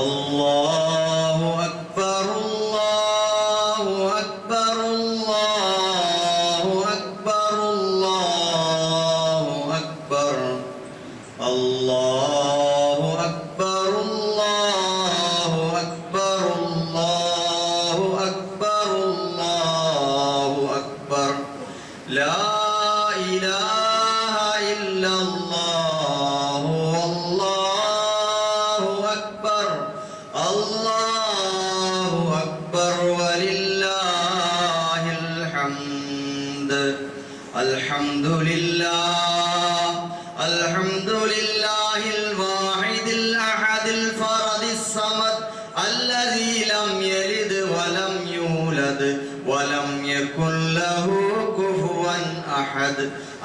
അല്ലാഹു അക്ബർ അല്ലാഹു അക്ബർ അല്ലാഹു അക്ബർ അല്ലാഹു അക്ബർ അല്ലാഹു അക്ബർ അല്ലാഹു അക്ബർ അല്ലാഹു അക്ബർ അല്ലാഹു അക്ബർ ലാ ഇലാഹ ഇല്ലല്ലാഹു അല്ലാഹു അക്ബർ അല്ലാഹു അക്ബർ വലില്ലാഹിൽ ഹംദ് അൽഹംദുലില്ലാഹ് അൽഹംദുലില്ലാഹിൽ വാഹിദിൽ അഹദിൽ ഫറദിസ് സമദ് الذي لم يلد ولم يولد ولم يكن له كفوا أحد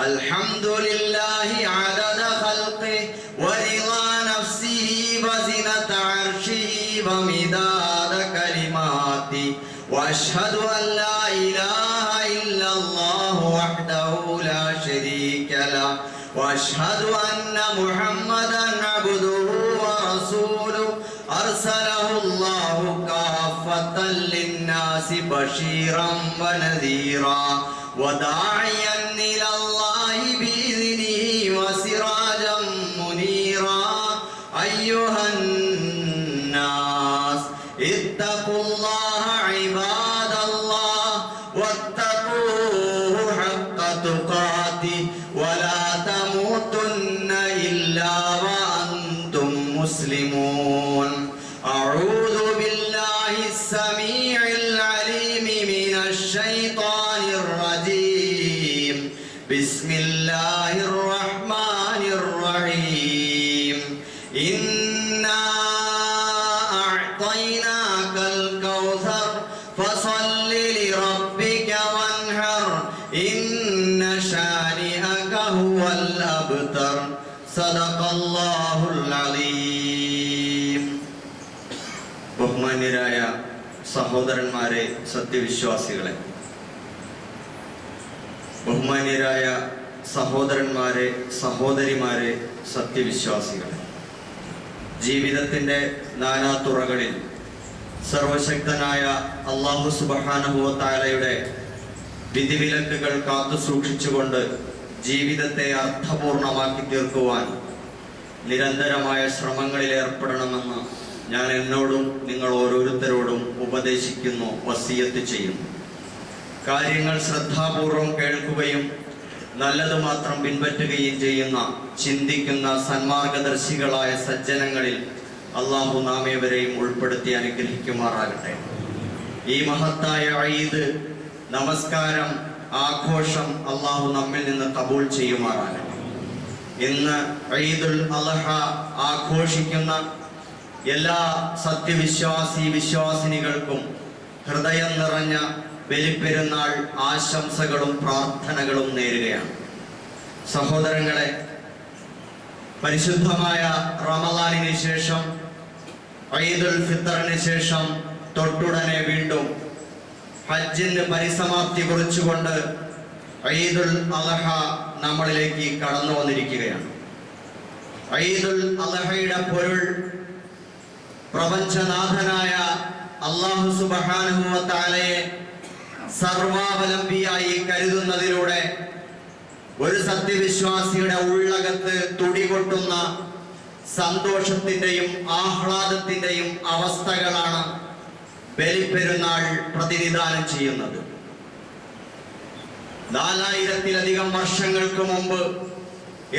الحمد لله عدد خلقه ورضا نفسه وزنة عرشه ومداد كلماته وأشهد أن لا إله إلا الله وحده لا شريك له وأشهد أن محمدا عبده ورسوله أرسله الله كافة للناس بشيرا ونذيرا وداعيا إلى الله بإذنه وسراجا منيرا أيها الناس اتقوا الله عباد الله واتقوه حق تقاته ولا تموتن إلا وأنتم مسلمون أعوذ بالله السميع العليم من الشيطان الرجيم بسم الله الرحمن الرحيم إنا أعطيناك الكوثر فصل لربك وانحر إن شانئك هو الأبتر صدق الله العظيم ബഹുമാന്യരായ സഹോദരന്മാരെ, സത്യവിശ്വാസികളെ, ബഹുമാന്യരായ സഹോദരന്മാരെ, സഹോദരിമാരെ, സത്യവിശ്വാസികളെ, ജീവിതത്തിൻ്റെ നാനാതുറകളിൽ സർവശക്തനായ അല്ലാഹു സുബ്ഹാനഹു വ തആലയുടെ വിധിവിലക്കുകൾ കാത്തു സൂക്ഷിച്ചുകൊണ്ട് ജീവിതത്തെ അർത്ഥപൂർണമാക്കി തീർക്കുവാൻ നിരന്തരമായ ശ്രമങ്ങളിൽ ഏർപ്പെടണമെന്ന് ഞാൻ എന്നോടും നിങ്ങൾ ഓരോരുത്തരോടും ഉപദേശിക്കുന്നു, വസിയത്ത് ചെയ്യുന്നു. കാര്യങ്ങൾ ശ്രദ്ധാപൂർവം കേൾക്കുകയും നല്ലത് മാത്രം പിൻപറ്റുകയും ചെയ്യുന്ന, ചിന്തിക്കുന്ന സന്മാർഗദർശികളായ സജ്ജനങ്ങളിൽ അള്ളാഹു നാമേവരെയും ഉൾപ്പെടുത്തി അനുഗ്രഹിക്കുമാറാകട്ടെ. ഈ മഹത്തായ ഈദ് നമസ്കാരം, ആഘോഷം അള്ളാഹു നമ്മിൽ നിന്ന് കബൂൽ ചെയ്യുമാറാകട്ടെ. ഇന്ന് ഈദുൽ അദ്ഹ ആഘോഷിക്കുന്ന എല്ലാ വിശ്വാസിനികൾക്കും ഹൃദയം നിറഞ്ഞ ബലിപ്പെരുന്നാൾ ആശംസകളും പ്രാർത്ഥനകളും നേരുകയാണ്. സഹോദരങ്ങളെ, പരിശുദ്ധമായ റമദാനിന് ശേഷം, ഈദുൽ ഫിത്തറിന് ശേഷം തൊട്ടുടനെ വീണ്ടും ഹജ്ജിന് പരിസമാപ്തി കുറിച്ചുകൊണ്ട് ഈദുൽ അദ്ഹ നമ്മളിലേക്ക് കടന്നു വന്നിരിക്കുകയാണ്. ഈദുൽ അദ്ഹയുടെ പൊരുൾ പ്രപഞ്ചനാഥനായ അല്ലാഹു സുബ്ഹാനഹു വ തആലയെ സർവാവലംബിയായി കരുതുന്നതിലൂടെ ഒരു സത്യവിശ്വാസിയുടെ ഉള്ളകത്ത് തുടികൊട്ടുന്ന സന്തോഷത്തിന്റെയും ആഹ്ലാദത്തിന്റെയും അവസ്ഥകളാണ് ബലിപ്പെരുന്നാൾ പ്രതിനിധാനം ചെയ്യുന്നത്. 4000-ലധികം വർഷങ്ങൾക്ക് മുമ്പ്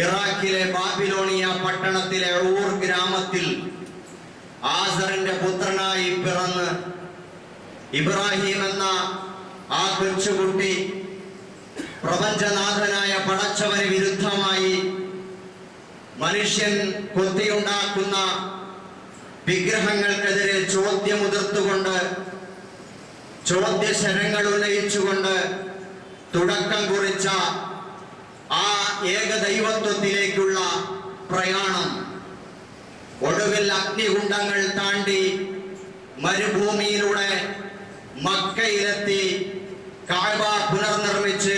ഇറാഖിലെ ബാബിലോണിയ പട്ടണത്തിലെ ഊർ ഗ്രാമത്തിൽ ആസറിന്റെ പുത്രനായി പിറന്ന് ഇബ്രാഹിം എന്ന ആ കൊച്ചുകുട്ടി പ്രപഞ്ചനാഥനായ പടച്ചവന് വിരുദ്ധമായി മനുഷ്യൻ കൊത്തിയുണ്ടാക്കുന്ന വിഗ്രഹങ്ങൾക്കെതിരെ ചോദ്യമുതിർത്തുകൊണ്ട്, ചോദ്യശരങ്ങൾ ഉന്നയിച്ചുകൊണ്ട് തുടക്കം കുറിച്ച ആ ഏകദൈവത്വത്തിലേക്കുള്ള പ്രയാണം ഒടുവിൽ അഗ്നികുണ്ഡങ്ങൾ താണ്ടി മരുഭൂമിയിലൂടെ മക്കയിലെത്തി കഅബ പുനർനിർമ്മിച്ച്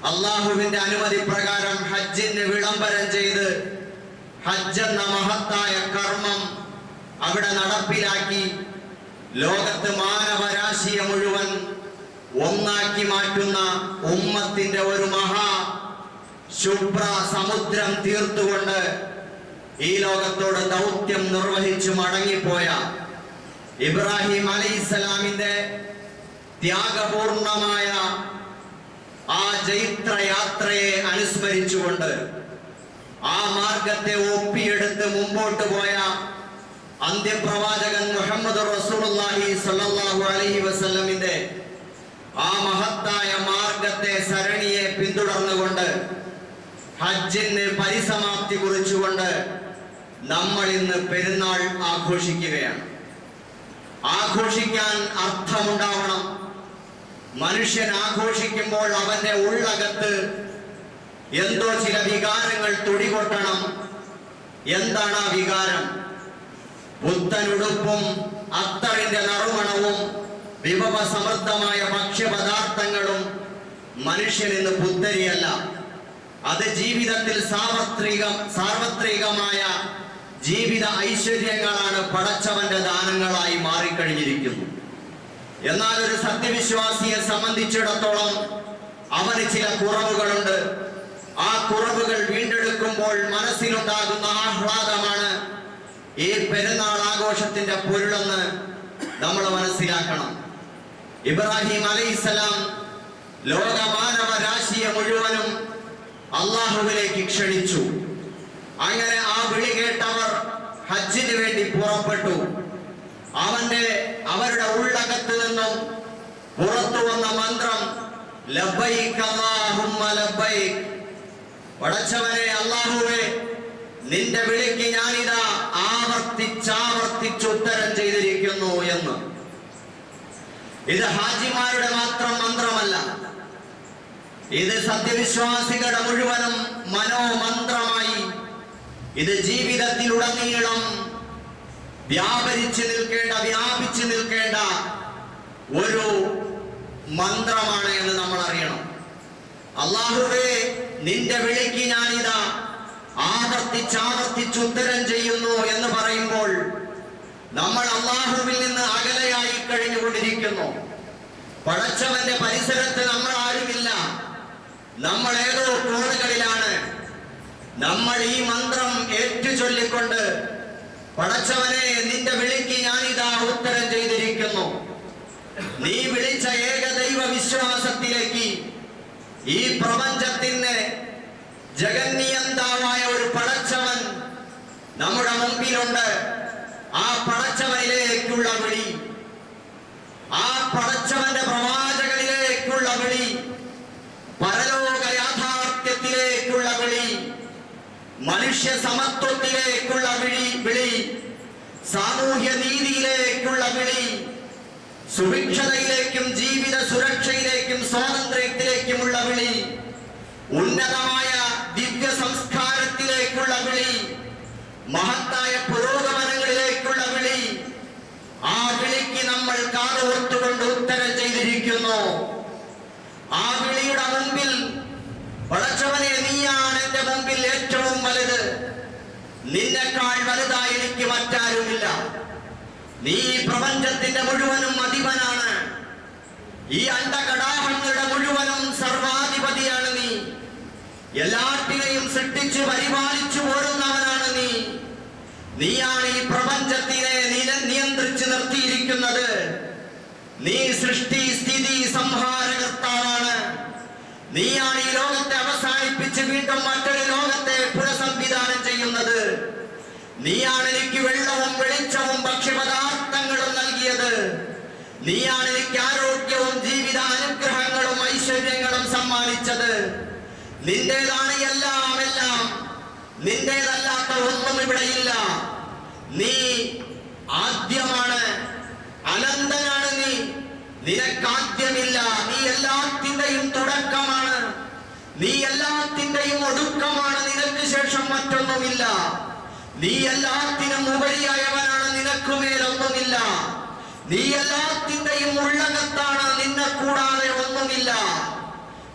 അള്ളാഹുവിന്റെ അനുമതി പ്രകാരം ഹജ്ജിന് വിളംബരം ചെയ്ത് ഹജ്ജ് എന്ന മഹത്തായ കർമ്മം അവിടെ നടപ്പിലാക്കി ലോകത്ത് മാനവരാശിയെ മുഴുവൻ ഒന്നാക്കി മാറ്റുന്ന ഉമ്മത്തിന്റെ ഒരു മഹാ ശുഭ്ര സമുദ്രം തീർത്തുകൊണ്ട് ഈ ലോകത്തോട് ദൗത്യം നിർവഹിച്ചു മടങ്ങിപ്പോയ ഇബ്രാഹിം അലൈഹിസ്സലാമിന്റെ ത്യാഗപൂർണമായ ആ ജൈത്രയാത്രയെ അനുസ്മരിച്ചുകൊണ്ട് ആ മാർഗത്തെ ഒപ്പിയെടുത്ത് മുമ്പോട്ട് പോയ അന്ത്യപ്രവാചകൻ മുഹമ്മദ് റസൂലുള്ളാഹി സ്വല്ലല്ലാഹു അലൈഹി വസല്ലമിന്റെ ആ മഹത്തായ മാർഗത്തെ സരണിയെ പിന്തുടർന്നുകൊണ്ട് ഹജ്ജിന് പരിസമാപ്തി കുറിച്ചുകൊണ്ട് നമ്മൾ ഇന്ന് പെരുന്നാൾ ആഘോഷിക്കുകയാണ്. ആഘോഷിക്കാൻ അർത്ഥമുണ്ടാവണം. മനുഷ്യൻ ആഘോഷിക്കുമ്പോൾ അവന്റെ ഉള്ളകത്ത് എന്തോ ചില വികാരങ്ങൾ തുടികൊട്ടണം. എന്താണ് ആ വികാരം? പുത്തനുടുപ്പും അത്തറിന്റെ നറുമണവും വിഭവസമൃദ്ധമായ ഭക്ഷ്യപദാർത്ഥങ്ങളും മനുഷ്യനിന്ന് പുത്തരിയല്ല. അത് ജീവിതത്തിൽ സാർവത്രികമായ ജീവിത ഐശ്വര്യങ്ങളാണ് പടച്ചവന്റെ ദാനങ്ങളായി മാറിക്കഴിഞ്ഞിരിക്കുന്നു. എന്നാൽ ഒരു സത്യവിശ്വാസിയെ സംബന്ധിച്ചിടത്തോളം അവന് ചില കുറവുകളുണ്ട്. ആ കുറവുകൾ വീണ്ടെടുക്കുമ്പോൾ മനസ്സിലുണ്ടാകുന്ന ആഹ്ലാദമാണ് ഈ പെരുന്നാൾ ആഘോഷത്തിന്റെ പൊരുളെന്ന് നമ്മൾ മനസ്സിലാക്കണം. ഇബ്രാഹിം അലൈഹിസ്സലാം ലോകമാനവരാശിയെ മുഴുവനും അള്ളാഹുവിലേക്ക് ക്ഷണിച്ചു. അങ്ങനെ ആ വിളി കേട്ടവർ ഹജ്ജിന് വേണ്ടി പുറപ്പെട്ടു. അവരുടെ ഉള്ളകത്ത് നിന്നും പുറത്തു വന്ന മന്ത്രം ലബ്ബൈക് അല്ലാഹുമ്മ ലബ്ബൈക്. പടച്ചവനെ അല്ലാഹുവേ, നിന്റെ വിളിക്ക് ഞാനിതാ ആവർത്തിച്ച് ഉത്തരം ചെയ്തിരിക്കുന്നു എന്ന്. ഇത് ഹാജിമാരുടെ മാത്രം മന്ത്രമല്ല, ഇത് സത്യവിശ്വാസികളുടെ മുഴുവനും മനോമന്ത്രമായി ഇത് ജീവിതത്തിലുടനീളം വ്യാപിച്ചു നിൽക്കേണ്ട ഒരു മന്ത്രമാണ് എന്ന് നമ്മൾ അറിയണം. അല്ലാഹുവേ, നിന്റെ വിളിക്ക് ഞാനിതാ ആവർത്തിച്ച് ഉത്തരം ചെയ്യുന്നു എന്ന് പറയുമ്പോൾ നമ്മൾ അല്ലാഹുവിൽ നിന്ന് അകലെയായി കഴിഞ്ഞുകൊണ്ടിരിക്കുന്നു. പടച്ചവന്റെ പരിസരത്ത് നമ്മൾ ആരുമില്ല. നമ്മൾ ഏതോ കോണുകളിലാണ്. നമ്മൾ ഈ മന്ത്രം ഏറ്റുചൊല്ലിക്കൊണ്ട് പടച്ചവനെ, നിന്റെ വിളിക്ക് ഞാനിതാ ഉത്തരം ചെയ്തിരിക്കുന്നു. നീ വിളിച്ച ഏകദൈവ വിശ്വാസത്തിലേക്ക് ഈ പ്രപഞ്ചത്തിന് ജഗന്നിയന്താവായ ഒരു പടച്ചവൻ നമ്മുടെ മുമ്പിലുണ്ട്. ആ പടച്ചവനിലേക്കുള്ള വിളി, ആ പടച്ചവന്റെ പ്രവാചകനിലേക്കുള്ള വിളി, പരലോക യാഥാർത്ഥ്യത്തിലേക്കുള്ള വിളി, മനുഷ്യ സമത്വത്തിലേക്കുള്ള വിളി, സാമൂഹ്യ നീതിയിലേക്കുള്ള വിളി, സുഭിക്ഷതയിലേക്കും ജീവിത സുരക്ഷയിലേക്കും സ്വാതന്ത്ര്യത്തിലേക്കുമുള്ള വിളി, ഉന്നതമായ ദിവ്യ സംസ്കാരത്തിലേക്കുള്ള വിളി, മഹത്തായ പുരോഗമനങ്ങളിലേക്കുള്ള വിളി. ആ വിളിക്ക് നമ്മൾ കാതോർത്തുകൊണ്ട് ഉത്തരം ചെയ്തിരിക്കുന്നു. ആ വിളിയുടെ മുമ്പിൽ പടച്ചവനെ, നീയാണ് എന്റെ മുമ്പിൽ ഏറ്റവും വലുത്. നിന്നെക്കാൾ വലുതായി എനിക്ക് മറ്റാരുമില്ല. നീ പ്രപഞ്ചത്തിന്റെ മുഴുവനും അധിപനാണ്. ഈ അണ്ടകടാഹങ്ങളുടെ മുഴുവനും സർവാധിപതിയാണ് നീ. എല്ലാറ്റിനെയും സൃഷ്ടിച്ചു പരിപാലിച്ചു പോരുന്നവനാണ് നീ. നീയാണ് ഈ പ്രപഞ്ചത്തിനെ നിയന്ത്രിച്ചു നിർത്തിയിരിക്കുന്നത്. നീ സൃഷ്ടി സ്ഥിതി സംഹാരകർത്താവാണ്. നീയാണ് ഈ ലോകത്തെ അവസാനിപ്പിച്ച് വീണ്ടും മറ്റൊരു ലോകത്തെ പുനഃസംവിധാനം ചെയ്യുന്നത്. നീയാണ് എനിക്ക് വെള്ളവും വെളിച്ചവും ഭക്ഷ്യപദാർത്ഥങ്ങളും നൽകിയത്. നീയാണ് എനിക്ക് ആരോഗ്യവും ജീവിത അനുഗ്രഹങ്ങളും ഐശ്വര്യങ്ങളും സമ്മാനിച്ചത്. നിന്റേതാണ് എല്ലാം. നിന്റേതല്ലാത്ത ഒന്നും ഇവിടെയില്ല. നീ ആദ്യമാണ്, അനന്തനാണ്. നീ നിനക്കാദ്യമില്ല. നീ എല്ലാത്തിന്റെയും തുടക്കമാണ്. നീ എല്ലാത്തിന്റെയും ഒടുക്കമാണ്. നിനക്ക് ശേഷം മറ്റൊന്നുമില്ല. നീ എല്ലാത്തിനും ഉപരിയായവനാണ്. നിനക്കുമേലൊന്നുമില്ല. നീ എല്ലാത്തിന്റെയും ഉള്ളകത്താണ്. നിന്നെ കൂടാതെ ഒന്നുമില്ല.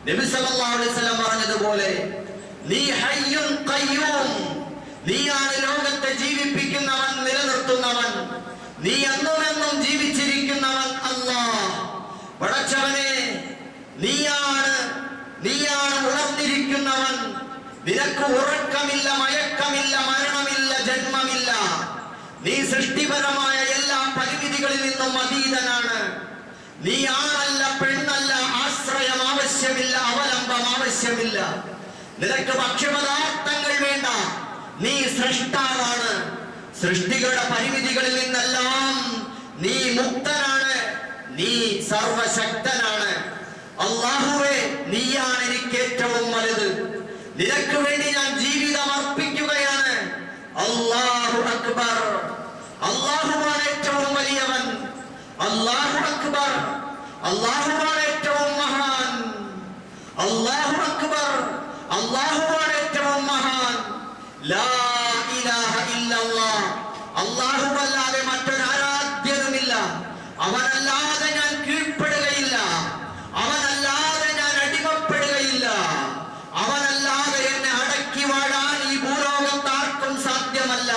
നബി സല്ലല്ലാഹു അലൈഹി വസല്ലം പറഞ്ഞതുപോലെ, നീ ഹയ്യുൻ ഖയ്യൂം, നീയാണ് ലോകത്തെ ജീവിപ്പിക്കുന്നവൻ, നിലനിർത്തുന്നവൻ. നീ എന്നുമെന്നും ജീവിച്ചിരിക്കുന്നവൻ അല്ലാഹ്. പടച്ചവനെ, നീയാണ് ഉണർന്നിരിക്കുന്നവൻ. നിനക്ക് ഉറക്കമില്ല, മയക്കമില്ല, മരണമില്ല, ജന്മമില്ല. നീ സൃഷ്ടിപരമായ എല്ലാ പരിമിതികളിൽ നിന്നും അതീതനാണ്. നീ ആണല്ല, പെണ്ണല്ല, ആശ്രയം ആവശ്യമില്ല, അവലംബം ആവശ്യമില്ല. നിനക്ക് ഭക്ഷ്യപദാർത്ഥങ്ങൾ വേണ്ട. നീ സൃഷ്ടാവാണ്. സൃഷ്ടികളുടെ പരിമിതികളിൽ നിന്നെല്ലാം നീ മുക്തനാണ്. നീ സർവശക്തനാണ്. അല്ലാഹുവേ, നീയാണ് എനിക്ക് ഏറ്റവും വലുത്. നിനക്ക് വേണ്ടി ഞാൻ ജീവിതം അർപ്പിക്കുകയാണ്. അല്ലാഹു അക്ബർ. അല്ലാഹുവാണ് ഏറ്റവും വലിയവൻ. അല്ലാഹു അക്ബർ. അല്ലാഹുവാണ് ഏറ്റവും മഹാൻ. അല്ലാഹു അക്ബർ. അല്ലാഹുവാണ് ഏറ്റവും മഹാൻ. ലാ ഇലാഹ ഇല്ലല്ലാഹ്. അല്ലാഹുവല്ലാതെ മറ്റൊരു ആരാധ്യനുമില്ല. അവനല്ലാതെ ഞാൻ കീഴ്പ്പെടുകയില്ല. അവനല്ലാതെ ഞാൻ അടിമപ്പെടുകയില്ല. അവനല്ലാതെ എന്നെ അടക്കി വാഴാൻ ഈ ഭൂലോകത്താർക്കും സാധ്യമല്ല.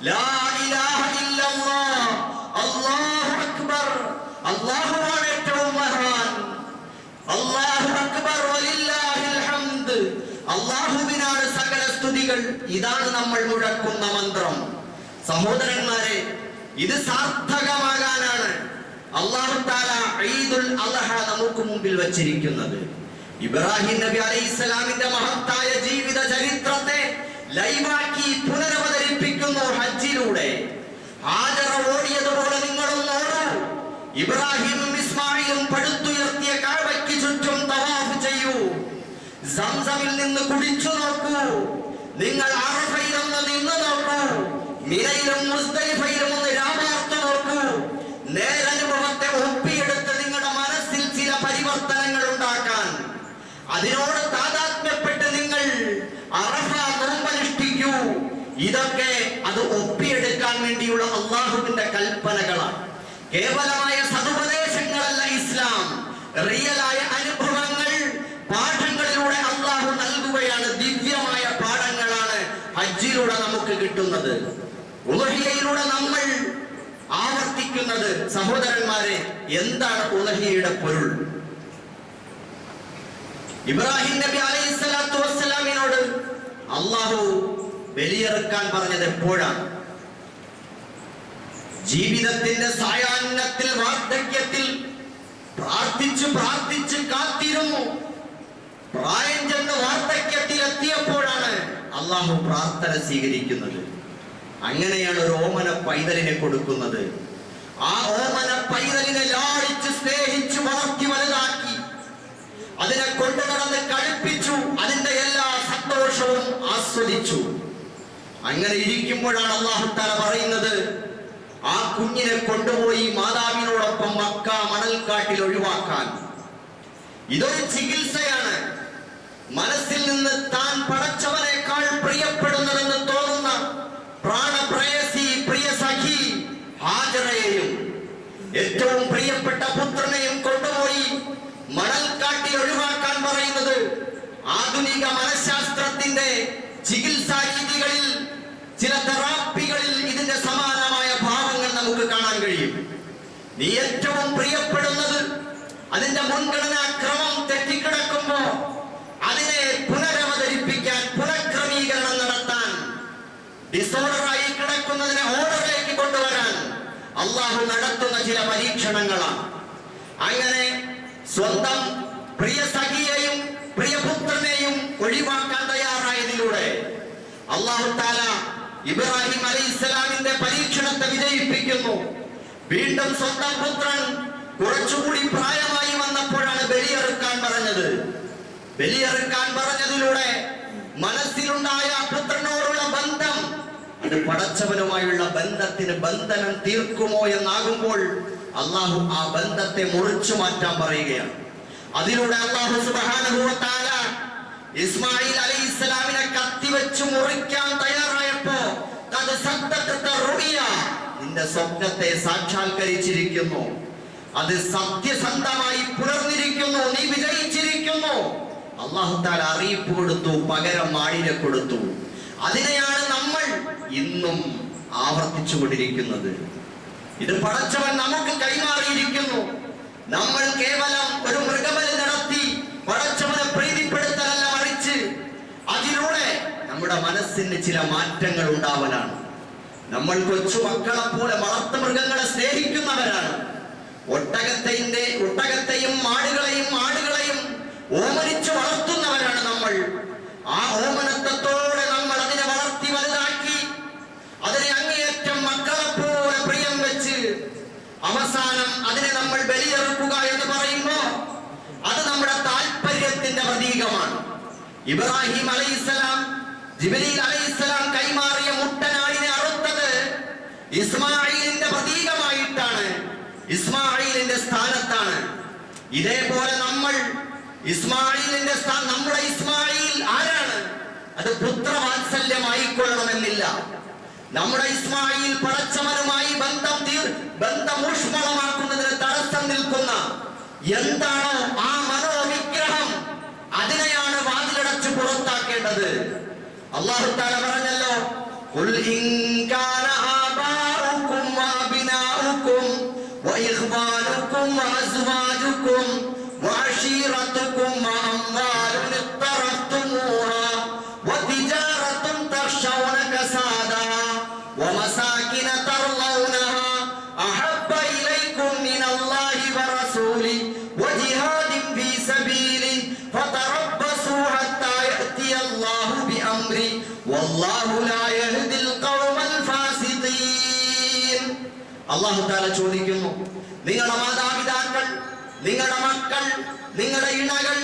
ലാ ഇലാഹ ഇല്ലല്ലാഹ്. അല്ലാഹു അക്ബർ. അല്ലാഹുവാണ് ഏറ്റവും മഹാൻ. അല്ലാഹു അക്ബർ വലില്ലാഹിൽ ഹംദ്. അല്ലാഹുവിനാണ് സകല സ്തുതികൾ. ഇതാണ് നമ്മൾ മുഴക്കുന്ന മന്ത്രം. സഹോദരന്മാരെ, ഇത് സാർത്ഥകമാകാനാണ് അല്ലാഹു തആല ഈദുൽ അദ്ഹ നമുക്ക് മുമ്പിൽ വച്ചിരിക്കുന്നത്. ഇബ്രാഹിം നബി അലൈഹിസ്സലാമിന്റെ മഹത്തായ ജീവിത ചരിത്രത്തെ ലൈവാക്കി പുനരവതരിപ്പിക്കുന്നു ഹജ്ജിലൂടെ. ഹാജറ ഓടിയതുപോലെ നിങ്ങളും ഓടൂ. ഇബ്രാഹിമും ഇസ്മായിലും പടുത്തുയർത്തിയ കഅബയ്ക്ക് ചുറ്റും തവാഫ് ചെയ്യൂ. സംസമിൽ നിന്ന് കുടിച്ചു നോക്കൂ. നിങ്ങൾ അറഫയിൽ ഒന്ന് നിന്ന് നോക്കൂ. മിനയിലും മുസ്ദലിഫയിലും ഒന്ന് രാപാർത്തു നോക്കൂ. നേരനുഭവത്തെ ഒപ്പിയെടുത്ത് നിങ്ങളുടെ മനസ്സിൽ ചില പരിവർത്തനങ്ങൾ ഉണ്ടാക്കാൻ, അതിനോട് താദാത്മ്യപ്പെട്ട് നിങ്ങൾ അറഫ നോമ്പനുഷ്ഠിക്കൂ. ഇതൊക്കെ അത് ഒപ്പിയെടുക്കാൻ വേണ്ടിയുള്ള അള്ളാഹുവിന്റെ കൽപ്പനകളാണ്. കേവലമായ സതുപദേശങ്ങളല്ല ഇസ്ലാം. റിയലായ അനുഭവങ്ങൾ, പാഠങ്ങളിലൂടെ അള്ളാഹു നൽകുകയാണ്. ദിവ്യമായ പാഠങ്ങളാണ് ഹജ്ജിലൂടെ നമുക്ക് കിട്ടുന്നത്. ഉളഹിയയിലൂടെ നമ്മൾ ആവർത്തിക്കുന്നത്. സഹോദരന്മാരെ, എന്താണ് ഉളഹിയയുടെ പൊരുൾ? ഇബ്രാഹിം നബി അലൈഹിസ്സലാത്തു വസ്സലാമിനോട് അള്ളാഹു ബലിയറുക്കാൻ പറഞ്ഞത് എപ്പോഴാണ്? ജീവിതത്തിന്റെ സായാഹ്നത്തിൽ, വാർദ്ധക്യത്തിൽ പ്രാർത്ഥിച്ച് കാത്തിരുന്നു. പ്രായം ചെന്ന് വാർദ്ധക്യത്തിൽ എത്തിയപ്പോഴാണ് അള്ളാഹു പ്രാർത്ഥന സ്വീകരിക്കുന്നത്. അങ്ങനെയാണ് ഒരു ഓമന പൈതലിനെ കൊടുക്കുന്നത്. ആ ഓമന പൈതലിനെ ലാളിച്ച് സ്നേഹിച്ച് വളർത്തി വലുതാക്കി അതിനെ കൊണ്ടു നടന്ന് കഴിപ്പിച്ചു. അതിന്റെ എല്ലാ സന്തോഷവും ആസ്വദിച്ചു. അങ്ങനെ ഇരിക്കുമ്പോഴാണ് അല്ലാഹു തആല പറയുന്നത്, ആ കുഞ്ഞിനെ കൊണ്ടുപോയി മാതാവിനോടൊപ്പം മക്ക മണൽക്കാട്ടിൽ ഒഴിവാക്കാൻ. ഇതൊരു ചികിത്സയാണ്. മനസ്സിൽ നിന്ന് താൻ പടച്ചവനേക്കാൾ പ്രിയപ്പെടുന്നതെന്ന് തോന്നുന്ന പ്രാണപ്രേയസി പ്രിയ സഖി ഹാജറയെയും ഏറ്റവും പ്രിയപ്പെട്ട പുത്രനെയും കൊണ്ടുപോയി മണൽക്കാട്ടിൽ ഒഴിവാക്കാൻ പറയുന്നത് ആധുനിക മനഃശാസ്ത്രത്തിന്റെ ചികിത്സാ രീതികളിൽ, ചില തെറാപ്പികളിൽ ഇതിന്റെ സമാനമായ ഭാവങ്ങൾ നമുക്ക് കാണാൻ കഴിയും. നീ ഏറ്റവും പ്രിയപ്പെടുന്നത് അതിന്റെ മുൻഗണനാ ക്രമം തെറ്റിക്കിടക്കുമ്പോ അതിനെ പുനരവതരിപ്പിക്കാൻ, പുനഃക്രമീകരണം നടത്താൻ, ഡിസോർഡറായി കിടക്കുന്നതിനെ ഓർഡറിലേക്ക് കൊണ്ടുവരാൻ അള്ളാഹു നടത്തുന്ന ചില പരീക്ഷണങ്ങളാണ്. അങ്ങനെ സ്വന്തം പ്രിയ സഖിയെയും പ്രിയപുത്രനെയും ഒഴിവാക്കാൻ തയ്യാറായതിലൂടെ അല്ലാഹു തആല ഇബ്രാഹിം അലൈഹിസ്സലാമിന്റെ പരീക്ഷണത്തെ വിജയിപ്പിക്കുന്നു. വീണ്ടും സ്വന്തം പുത്രൻ കുറച്ചുകൂടി പ്രായമായി വന്നപ്പോഴാണ് ബലിയറുക്കാൻ പറഞ്ഞത്. ബലിയറുക്കാൻ പറഞ്ഞതിലൂടെ മനസ്സിലുണ്ടായ പുത്രനോടുള്ള ബന്ധം അത് പടച്ചവനുമായുള്ള ബന്ധത്തിന് ബന്ധനം തീർക്കുമോ എന്നാകുമ്പോൾ അള്ളാഹു ആ ബന്ധത്തെ മുറിച്ചു മാറ്റാൻ പറയുകയാണ്. അതിലൂടെ അല്ലാഹു സുബ്ഹാനഹു വ തആല ഇസ്മായിൽ അലൈഹിസ്സലാമിനെ കത്തിവെച്ച് മുറിക്കാൻ തയ്യാറായപ്പോ നിന്റെ സ്വപ്നത്തെ സാക്ഷാത്കരിച്ചിരിക്കുന്നു. അത് സത്യസന്ധമായി പുലർന്നിരിക്കുന്നു. നീ വിജയിച്ചിരിക്കുന്നു. അല്ലാഹു തആല അറിയിപ്പ് കൊടുത്തു, പകരം ആടിനെ കൊടുത്തു. അതിനെയാണ് നമ്മൾ ഇന്നും ആവർത്തിച്ചുകൊണ്ടിരിക്കുന്നത്. ഇത് പടച്ചവൻ നമുക്ക് കൈമാറിയിരിക്കുന്നു. നമ്മൾ കേവലം ഒരു മൃഗബലി നടത്തി പടച്ചവനെ പ്രീതിപ്പെടുത്തലല്ല, മറിച്ച് അതിലൂടെ നമ്മുടെ മനസ്സിന് ചില മാറ്റങ്ങൾ ഉണ്ടാവലാണ്. നമ്മൾ കൊച്ചു മക്കളെ പോലെ വളർത്തു മൃഗങ്ങളെ സ്നേഹിക്കുന്നവരാണ്. ഒട്ടകത്തെയും ആടുകളെയും ഓമനിച്ചു വളർത്തുന്നവരാണ് നമ്മൾ. ആ ഓമനത്വത്തോടെ നമ്മൾ അതിനെ വളർത്തി വലുതാക്കി അതിനെ അങ്ങേയറ്റം മക്കളെ പോലെ പ്രിയം വെച്ച് അവസാനം അതിനെ നമ്മൾ ബലിയെറുക്കുക എന്ന് പറയുമ്പോൾ അത് നമ്മുടെ താല്പര്യത്തിന്റെ പ്രതീകമാണ്. ഇബ്രാഹിം അലൈഹിസ്സലാം ജിബ്രീൽ അലൈഹിസ്സലാം കൈമാറിയ മുട്ടനാടിനെ അറുത്തത് ഇസ്മായിലിന്റെ പ്രതീകമായിട്ടാണ്, ഇസ്മായിലിന്റെ സ്ഥാനത്താണ്. ഇതേപോലെ നമ്മൾ ഇസ്മായിലിന്റെ നമ്മുടെ ഇസ്മായിൽ ആരാണ്? അത് പുത്രവാത്സല്യമായിക്കൊള്ളണമെന്നില്ല. നമ്മുടെ ഇസ്മായിൽ പടച്ചവനുമായി ബന്ധം ഊഷ്മളമാക്കുന്നതിന് തടസ്സം നിൽക്കുന്ന എന്താണോ ആ മനോവിഗ്രഹം, അതിനെയാണ് വാതിലടച്ച് പുറത്താക്കേണ്ടത്. അല്ലാഹു തആല പറഞ്ഞല്ലോ, ഖുൽ ഇൻ കാന ആബാഉകും വഅബ്നാഉകും വഇഖ്വാനുകും വഅസ്വാജുകും വഅശീറതുകും വഅംവാലുൻ ഇഖ്തറഫ്തുമൂഹാ വതിജാറത്തുൻ തഖ്ശൗന കസാദാ വമസാകിന തർളൗനഹാ അഹബ്ബ ഇലൈകും മിനല്ലാഹി വറസൂലി വജിഹാദിൻ ഫീ സബീലി ഫതറബ്ബസൂ ഹത്താ യഅതിയല്ലാഹു ബിഅംരി വല്ലാഹു ലാ യഹ്ദിൽ ഖൗമൽ ഫാസിഖീൻ. അല്ലാഹു തആല ചോദിക്കുന്നു, നിങ്ങളുടെ മാതാപിതാക്കൾ, നിങ്ങളുടെ മക്കൾ, നിങ്ങളുടെ ഇണകൾ,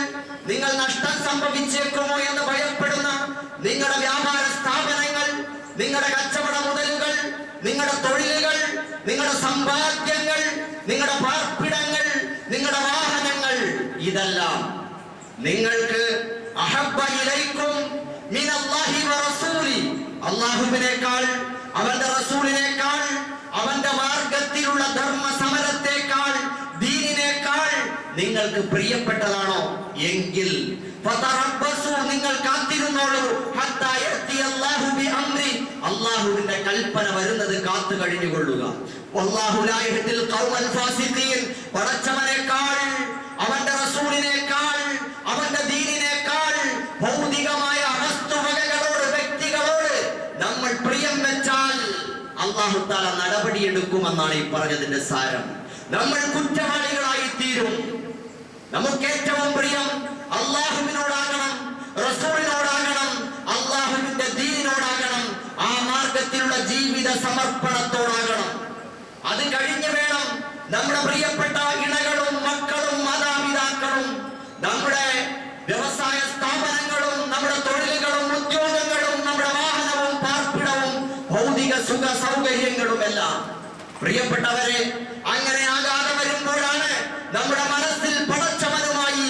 നിങ്ങൾ നഷ്ടം സംഭവിച്ചേക്കുമോ എന്ന് ഭയപ്പെടുന്ന നിങ്ങളുടെ വ്യാപാര സ്ഥാപനങ്ങൾ, നിങ്ങളുടെ കച്ചവട മുതലുകൾ, നിങ്ങളുടെ തൊഴിലുകൾ, നിങ്ങളുടെ സമ്പാദ്യങ്ങൾ, നിങ്ങളുടെ പാർപ്പിടങ്ങൾ, നിങ്ങളുടെ വാഹനങ്ങൾ, ഇതെല്ലാം നിങ്ങൾക്ക് അഹബ്ബ ഇലൈക്കും മിനല്ലാഹി വറസൂലി, അല്ലാഹുവിനേക്കാൾ അവന്റെ റസൂലിനേക്കാൾ അവന്റെ മാർഗത്തിലുള്ള ധർമ്മ സമരത്തെക്കാൾ ദീനിനേക്കാൾ നിങ്ങൾക്ക് പ്രിയപ്പെട്ടതാണോ എങ്കിൽ ഫതറബ്ബസു, നിങ്ങൾ കാത്തിരുന്നോളൂ, ഹത്താ യഅതിയല്ലാഹു ബിഅംരി, അല്ലാഹുവിന്റെ കൽപ്പന വരുന്നത് കാത്തു കഴിഞ്ഞുകൊള്ളുക. വല്ലാഹു ലാ യഹ്ദിൽ ഖൗമൽ ഫാസിഖീൻ, പടച്ചവനേക്കാൾ അവന്റെ റസൂലിനേക്കാൾ അവന്റെ ദീനിനേക്കാൾ ഭൗതികമായ വസ്തുവകകളോട്, വ്യക്തികളോട് നമ്മൾ പ്രിയം വെച്ചാൽ അല്ലാഹു തആല നടപടിയെടുക്കുമെന്നാണ് ഈ പറഞ്ഞതിന്റെ സാരം. നമ്മൾ കുറ്റവാളികളായി തീരും. നമുക്ക് ഏറ്റവും പ്രിയം അല്ലാഹുവിനോടാകണം, റസൂലിനോടാകണം, അല്ലാഹുവിന്റെ ദീനിനോടാകണം, ആ മാർഗത്തിലുള്ള ജീവിത സമർപ്പണത്തോടാകണം. അത് കഴിഞ്ഞു വേണം നമ്മുടെ പ്രിയപ്പെട്ട ഇണകളും മക്കളും മാതാപിതാക്കളും നമ്മുടെ വ്യവസായ സ്ഥാപനങ്ങളും നമ്മുടെ തൊഴിലുകളും ഉദ്യോഗങ്ങളും നമ്മുടെ വാഹനവും പാർപ്പിടവും ഭൗതിക സുഖ സൗകര്യങ്ങളുമെല്ലാം. പ്രിയപ്പെട്ടവരെ, അങ്ങനെ ആകാതെ വരുമ്പോഴാണ് നമ്മുടെ മനസ്സിൽ പടച്ചവനുമായി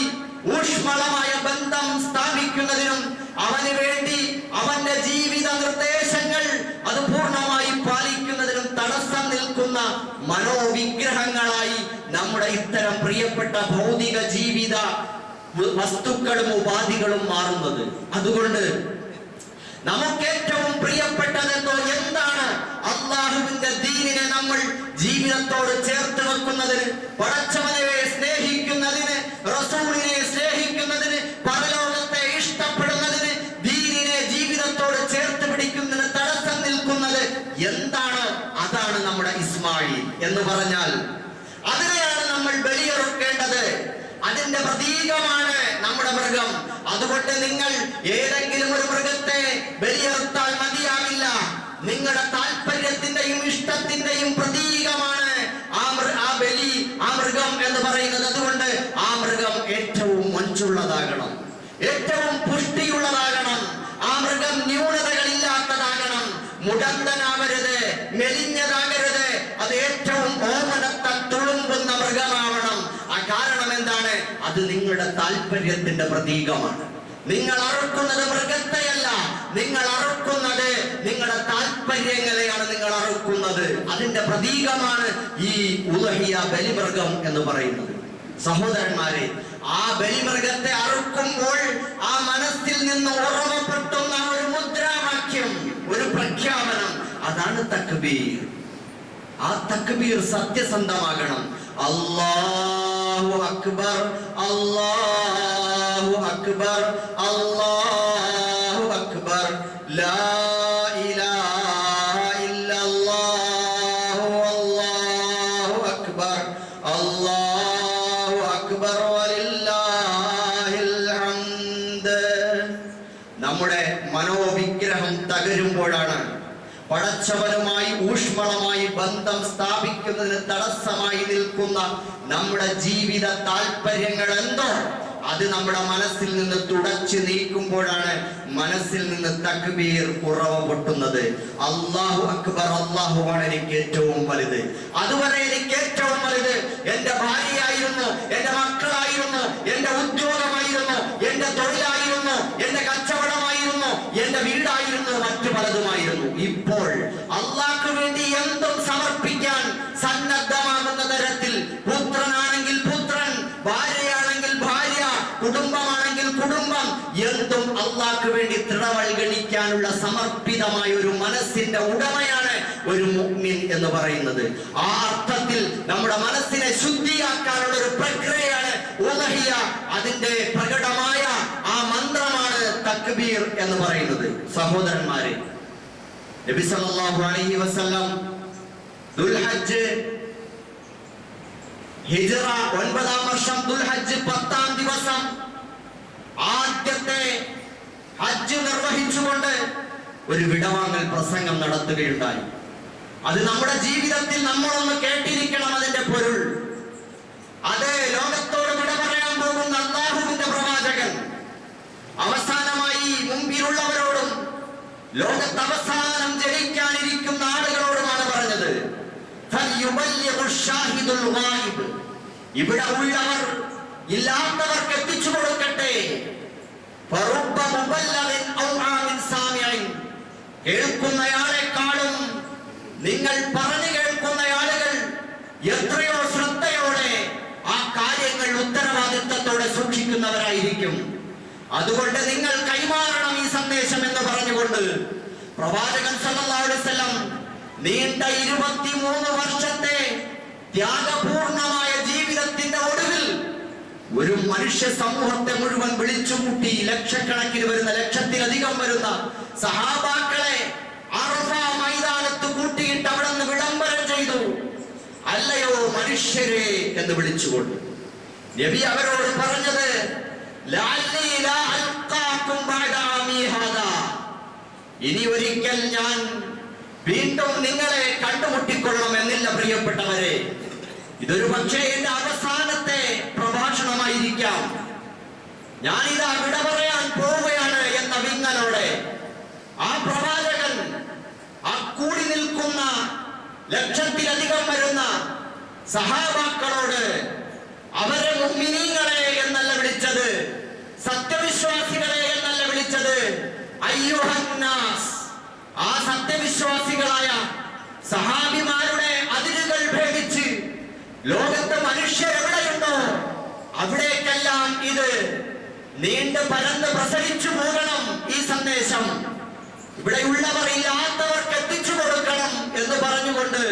ഊഷ്മളമായ ബന്ധം സ്ഥാപിക്കുന്നതിനും അവന് വേണ്ടി അവന്റെ ജീവിത നിർദ്ദേശങ്ങൾ അത് പൂർണ്ണമായി പാലിക്കുന്നതിനും തടസ്സം നിൽക്കുന്ന മനോവിഗ്രഹങ്ങളായി നമ്മുടെ ഇത്തരം പ്രിയപ്പെട്ട ഭൗതിക ജീവിത വസ്തുക്കളും ഉപാധികളും മാറുന്നത്. അതുകൊണ്ട് നമുക്ക് ഏറ്റവും പ്രിയപ്പെട്ടതെന്തോ എന്താണ്? അല്ലാഹുവിന്റെ ദീനിനെ നമ്മൾ ജീവിതത്തോട് ചേർത്ത് വെക്കുന്നതിന്, പടച്ചവനെ സ്നേഹിക്കുന്നതിന്, റസൂലിനെ സ്നേഹിക്കുന്നതിന്, പരലോകത്തെ ഇഷ്ടപ്പെടുന്നതിന്, ദീനിനെ ജീവിതത്തോട് ചേർത്ത് പിടിക്കുന്നതിന് തടസ്സം നിൽക്കുന്നത് എന്താണ്? അതാണ് നമ്മുടെ ഇസ്മായിൽ എന്ന് പറഞ്ഞാൽ അതിനെയാണ് നമ്മൾ ബലിയെറുക്കേണ്ടത്. അതിന്റെ പ്രതീകമാണ് നമ്മുടെ മൃഗം. അതുകൊണ്ട് നിങ്ങൾ ഏതെങ്കിലും ഒരു മൃഗത്തെ ബലിയെറുത്താൽ മതിയാവില്ല. നിങ്ങളുടെ താല്പര്യത്തിന്റെയും ഇഷ്ടത്തിന്റെയും പ്രതീകമാണ് ആ ബലി, ആ മൃഗം എന്ന് പറയുന്നത്. അതുകൊണ്ട് ആ മൃഗം ഏറ്റവും മൊഞ്ചുള്ളതാകണം, ഏറ്റവും പുഷ്ടിയുള്ളതാകണം. ആ മൃഗം ന്യൂനതകളില്ലാത്തതാകണം, മുടന്തനാവരുത്, മെലിഞ്ഞതാകരുത്. അത് ഏറ്റവും ഓമനത്താൽ തുളുമ്പുന്ന മൃഗമാവണം. ആ കാരണം എന്താണ്? അത് നിങ്ങളുടെ താല്പര്യത്തിന്റെ പ്രതീകമാണ്. നിങ്ങൾ അറുക്കുന്നത് മൃഗത്തെയല്ല, നിങ്ങൾ അറുക്കുന്നത് നിങ്ങളുടെ താല്പര്യങ്ങളെയാണ് നിങ്ങൾ അറുക്കുന്നത്. അതിന്റെ പ്രതീകമാണ് ഈ ഉളഹിയ ബലിമൃഗം എന്ന് പറയുന്നത്. സഹോദരന്മാരെ, ആ ബലിമൃഗത്തെ അറുക്കുമ്പോൾ ആ മനസ്സിൽ നിന്ന് ഉറവപ്പെട്ടുന്ന ഒരു മുദ്രാവാക്യം തക്ബീർ. ആ തക്ബീർ സത്യസന്ധമാകണം. അല്ലാഹു അക്ബർ, അല്ലാഹു അക്ബർ, അല്ലാഹു അക്ബർ, ലാ ഇലാഹ ഇല്ലല്ലാഹു, അല്ലാഹു അക്ബർ, അല്ലാഹു അക്ബർ വലില്ലാഹിൽ ഹംദ്. നമ്മുടെ മനോവിഗ്രഹം തകരുമ്പോഴാണ് പടച്ചവനുമായി ഊഷ്മളമായി ബന്ധം സ്ഥാപിക്കുന്നതിന് തടസ്സമായി നിൽക്കുന്ന നമ്മുടെ ജീവിത താല്പര്യങ്ങൾ എന്തോ അത് നമ്മുടെ മനസ്സിൽ നിന്ന് തുടച്ചു നീക്കുമ്പോഴാണ് മനസ്സിൽ നിന്ന് തക്ബീർ ഉറവ പൊട്ടുന്നത്. അല്ലാഹു അക്ബർ, അല്ലാഹുവാണ് എനിക്ക് ഏറ്റവും വലുത്. അതുവരെ എനിക്ക് ഏറ്റവും വലുത് എന്റെ ഭാര്യയായിരുന്നു, എന്റെ മക്കളായിരുന്നു, എന്റെ ഉദ്യോഗമായിരുന്നു, എന്റെ തൊഴിലായിരുന്നു, എന്റെ കച്ചവടമായിരുന്നു, എന്റെ വീടായിരുന്നു, മറ്റു പലതുമായിരുന്നു. ഇപ്പോൾ അല്ലാഹ്ക്ക് വേണ്ടി എന്തും സമർപ്പിക്കാൻ സന്നദ്ധമാകുന്ന തരത്തിൽ പുത്രനാണെങ്കിൽ പുത്രൻ, ഭാര്യയാണെങ്കിൽ ഭാര്യ, കുടുംബമാണെങ്കിൽ കുടുംബം, എന്തും അല്ലാഹ്ക്ക് വേണ്ടി ദൃഢവൽഗണിക്കാനുള്ള സമർപ്പിതമായ ഒരു മനസ്സിന്റെ ഉടമയാണ് ഒരു മുഅ്മിൻ എന്ന് പറയുന്നത്. ആ അർത്ഥത്തിൽ നമ്മുടെ മനസ്സിനെ ശുദ്ധിയാക്കാനുള്ള ഒരു പ്രക്രിയയാണ് ഉളഹിയ. അതിന്റെ പ്രകടമായ ആ മന്ത്രമാണ് തക്ബീർ എന്ന് പറയുന്നത്. സഹോദരന്മാരെ, നബി സല്ലല്ലാഹു അലൈഹി വസല്ലം ദുൽഹജ്ജ് ഹിജ്റ 9-ാം വർഷം ദുൽഹജ്ജ് 10-ാം ദിവസം ആദ്യത്തെ ഹജ്ജ് നിർവഹിച്ചുകൊണ്ട് ഒരു വിടവാങ്ങൽ പ്രസംഗം നടത്തുകയുണ്ടായി. അത് നമ്മുടെ ജീവിതത്തിൽ നമ്മളൊന്ന് കേട്ടിരിക്കണം. അതിന്റെ പൊരുൾ അത് ലോകത്തോട് വിട പറയാൻ പോകുന്ന അല്ലാഹുവിന്റെ പ്രവാചകൻ അവസാനമായി മുമ്പിലുള്ളവരോടും ലോകത്ത് അവസാനം ജനിക്കാനിരിക്കുന്ന ആളുകളോടുമാണ് പറഞ്ഞത്. ഇവിടെ ഉള്ളവർ ഇല്ലാത്തവർക്ക് എത്തിച്ചു കൊടുക്കട്ടെ. കേൾക്കുന്നയാളെക്കാളും നിങ്ങൾ പറഞ്ഞു കേൾക്കുന്ന ആളുകൾ എത്രയോ ശ്രദ്ധയോടെ ആ കാര്യങ്ങൾ ഉത്തരവാദിത്തത്തോടെ സൂക്ഷിക്കുന്നവരായിരിക്കും. അതുകൊണ്ട് നിങ്ങൾ കൈമാറണം ഈ സന്ദേശം എന്ന് പറഞ്ഞുകൊണ്ട് പ്രവാചകൻ സല്ലല്ലാഹു അലൈഹി വസല്ലം നീണ്ട 23 വർഷത്തെ ത്യാഗപൂർണമായ ജീവിതത്തിന്റെ ഒടുവിൽ ഒരു മനുഷ്യ സമൂഹത്തെ മുഴുവൻ വിളിച്ചുകൂട്ടി ലക്ഷക്കണക്കിന് വരുന്ന, ലക്ഷത്തിലധികം വരുന്ന സഹാബാക്കളെ അറഫ മൈതാനത്ത് കൂട്ടിയിട്ട് അവിടെ നിന്ന് വിളംബരം ചെയ്തു. അല്ലയോ മനുഷ്യരെ എന്ന് വിളിച്ചുകൊണ്ട് നബി അവരോട് പറഞ്ഞത്, ഇനി ഒരിക്കൽ ഞാൻ വീണ്ടും നിങ്ങളെ കണ്ടുമുട്ടിക്കൊള്ളണം എന്നില്ല പ്രിയപ്പെട്ടവരെ. ഇതൊരു പക്ഷേ എന്റെ അവസാനത്തെ പ്രഭാഷണമായിരിക്കാം. ഞാനിതാ വിട പറയാൻ പോവുകയാണ് എന്ന വിങ്ങലോടെ ആ പ്രവാചകൻ ആ കൂടി നിൽക്കുന്ന ലക്ഷത്തിലധികം വരുന്ന സഹാബാക്കളോട് അവരെ മുഅ്മിനീങ്ങളെ എന്നല്ല വിളിച്ചത്, സത്യവിശ്വാസികളെ എന്നല്ല വിളിച്ചത്, അയ്യുഹന്നാസ്. ആ സത്യവിശ്വാസികളായ സഹാബിമാരുടെ അതിരുകൾ ഭേദിച്ച് ലോകത്ത് മനുഷ്യരെവിടെയുണ്ടോ അവിടേക്കെല്ലാം ഇത് നീണ്ട് പരന്ന് പ്രസരിച്ചു പോകണം. ഈ സന്ദേശം ഇവിടെയുള്ളവർ ഇല്ലാത്തവർക്ക് എത്തിച്ചു കൊടുക്കണം എന്ന് പറഞ്ഞുകൊണ്ട്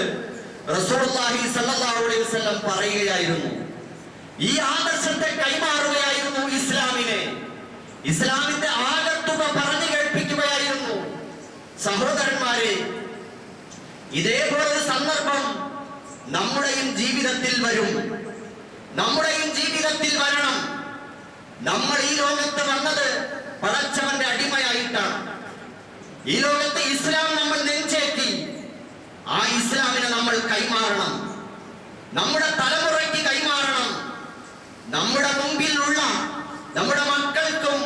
റസൂലുള്ളാഹി സ്വല്ലല്ലാഹു അലൈഹി വസല്ലം പറയുകയായിരുന്നു. ഈ ആദർശത്തെ കൈമാറുകയായിരുന്നു ഇസ്ലാമിനെ. ഇസ്ലാമിന്റെ ആകത്തുക പറഞ്ഞു കേൾപ്പിക്കുകയായിരുന്നു. സഹോദരന്മാരെ, ഇതേപോലെ സന്ദർഭം നമ്മുടെയും ജീവിതത്തിൽ വരും, നമ്മുടെയും ജീവിതത്തിൽ വരണം. നമ്മൾ ഈ ലോകത്ത് വന്നത് പടച്ചവന്റെ അടിമയായിട്ടാണ്. ഈ ലോകത്ത് ഇസ്ലാം നമ്മൾ നെഞ്ചേറ്റി. ആ ഇസ്ലാമിനെ നമ്മൾ കൈമാറണം, നമ്മുടെ തലമുറയ്ക്ക് കൈമാറണം. നമ്മുടെ മുമ്പിലുള്ള നമ്മുടെ മക്കൾക്കും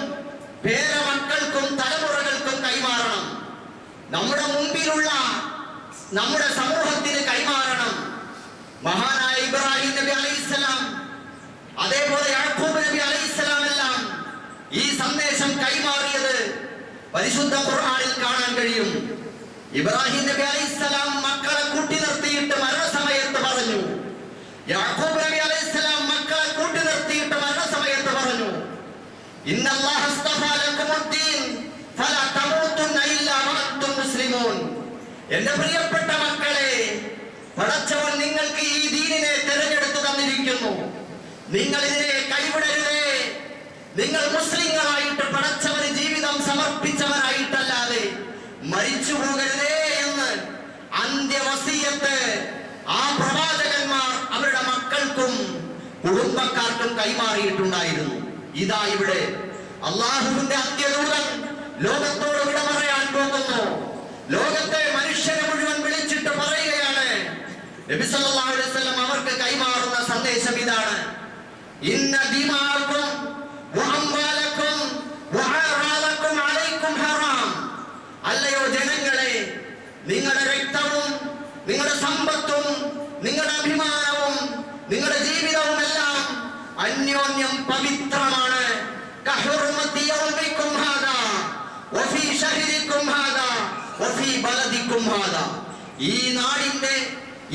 പേരമക്കൾക്കും തലമുറകൾക്കും കൈമാറണം. നമ്മുടെ മുമ്പിലുള്ള നമ്മുടെ സമൂഹത്തിന് കൈമാറണം. മഹാനായ ഇബ്രാഹിം നബി അലൈഹിസ്സലാം, അതേപോലെ യാക്കൂബ് നബി അലൈഹിസ്സലാം എല്ലാം ഈ സന്ദേശം കൈമാറിയത് പരിശുദ്ധ ഖുർആനിൽ കാണാൻ കഴിയും. ഇബ്രാഹിം നബി അലൈഹിസ്സലാം മക്കളെ കൂട്ടി നിർത്തിയിട്ട് മരണസമയത്ത് പറഞ്ഞു, യാക്കൂബ് നബി അലൈഹിസ്സലാം മക്കളെ കൂട്ടി നിർത്തിയിട്ട് മരണസമയത്ത് പറഞ്ഞു, ഇന്നല്ലാഹ അസ്തഫാ ലക്കുമുദ്ദീൻ ഫലാ തമൂതുന്ന ഇല്ലാ വഅൻതും മുസ്ലിമൂൻ. എന്റെ പ്രിയപ്പെട്ട മക്കളെ, പടച്ചവൻ നിങ്ങൾക്ക് ഈ ദീനിനെ തിരഞ്ഞെടുത്തു തന്നിരിക്കുന്നു. നിങ്ങൾ ഇതിനെ കൈവിടരുതേ. നിങ്ങൾ മുസ്ലിങ്ങളായിട്ട് പടച്ചവന് ജീവിതം സമർപ്പിച്ചവരായിട്ടല്ലാതെ മരിച്ചു പോകരുതേ എന്ന് അന്ത്യവസിയത്ത് ആ പ്രവാചകന്മാർ അവരുടെ മക്കൾക്കും കുടുംബക്കാർക്കും കൈമാറിയിട്ടുണ്ടായിരുന്നു. ഇതാ ഇവിടെ അള്ളാഹുവിന്റെ അന്ത്യദൂതൻ ലോകത്തോട് വിട പറയാൻ പോകുന്നു. ലോകത്തെ മനുഷ്യരെ മുഴുവൻ വിളിച്ചിട്ട് പറയുകയാണ്. നബി സല്ലല്ലാഹു അലൈഹി വസല്ലം അവർക്ക് കൈമാറുന്ന സന്ദേശം ഇതാണ്: ഇന്ന ദിമാഅക്കും വഅംവാലക്കും വഅറാലക്കും അലൈക്കും ഹറാം. അല്ലയോ ജനങ്ങളെ, നിങ്ങളുടെ രക്തവും നിങ്ങളുടെ സമ്പത്തും നിങ്ങളുടെ അഭിമാനവും നിങ്ങളുടെ ജീവിതവും എല്ലാം അന്യോന്യം പവിത്രമാണ്. കഹുർമതി യൗമിക്കും ഹാദാ വഫീ ശഹരിക്കും ഹാദാ വഫീ ബലദിക്കും ഹാദാ. ഈ നാടിന്റെ,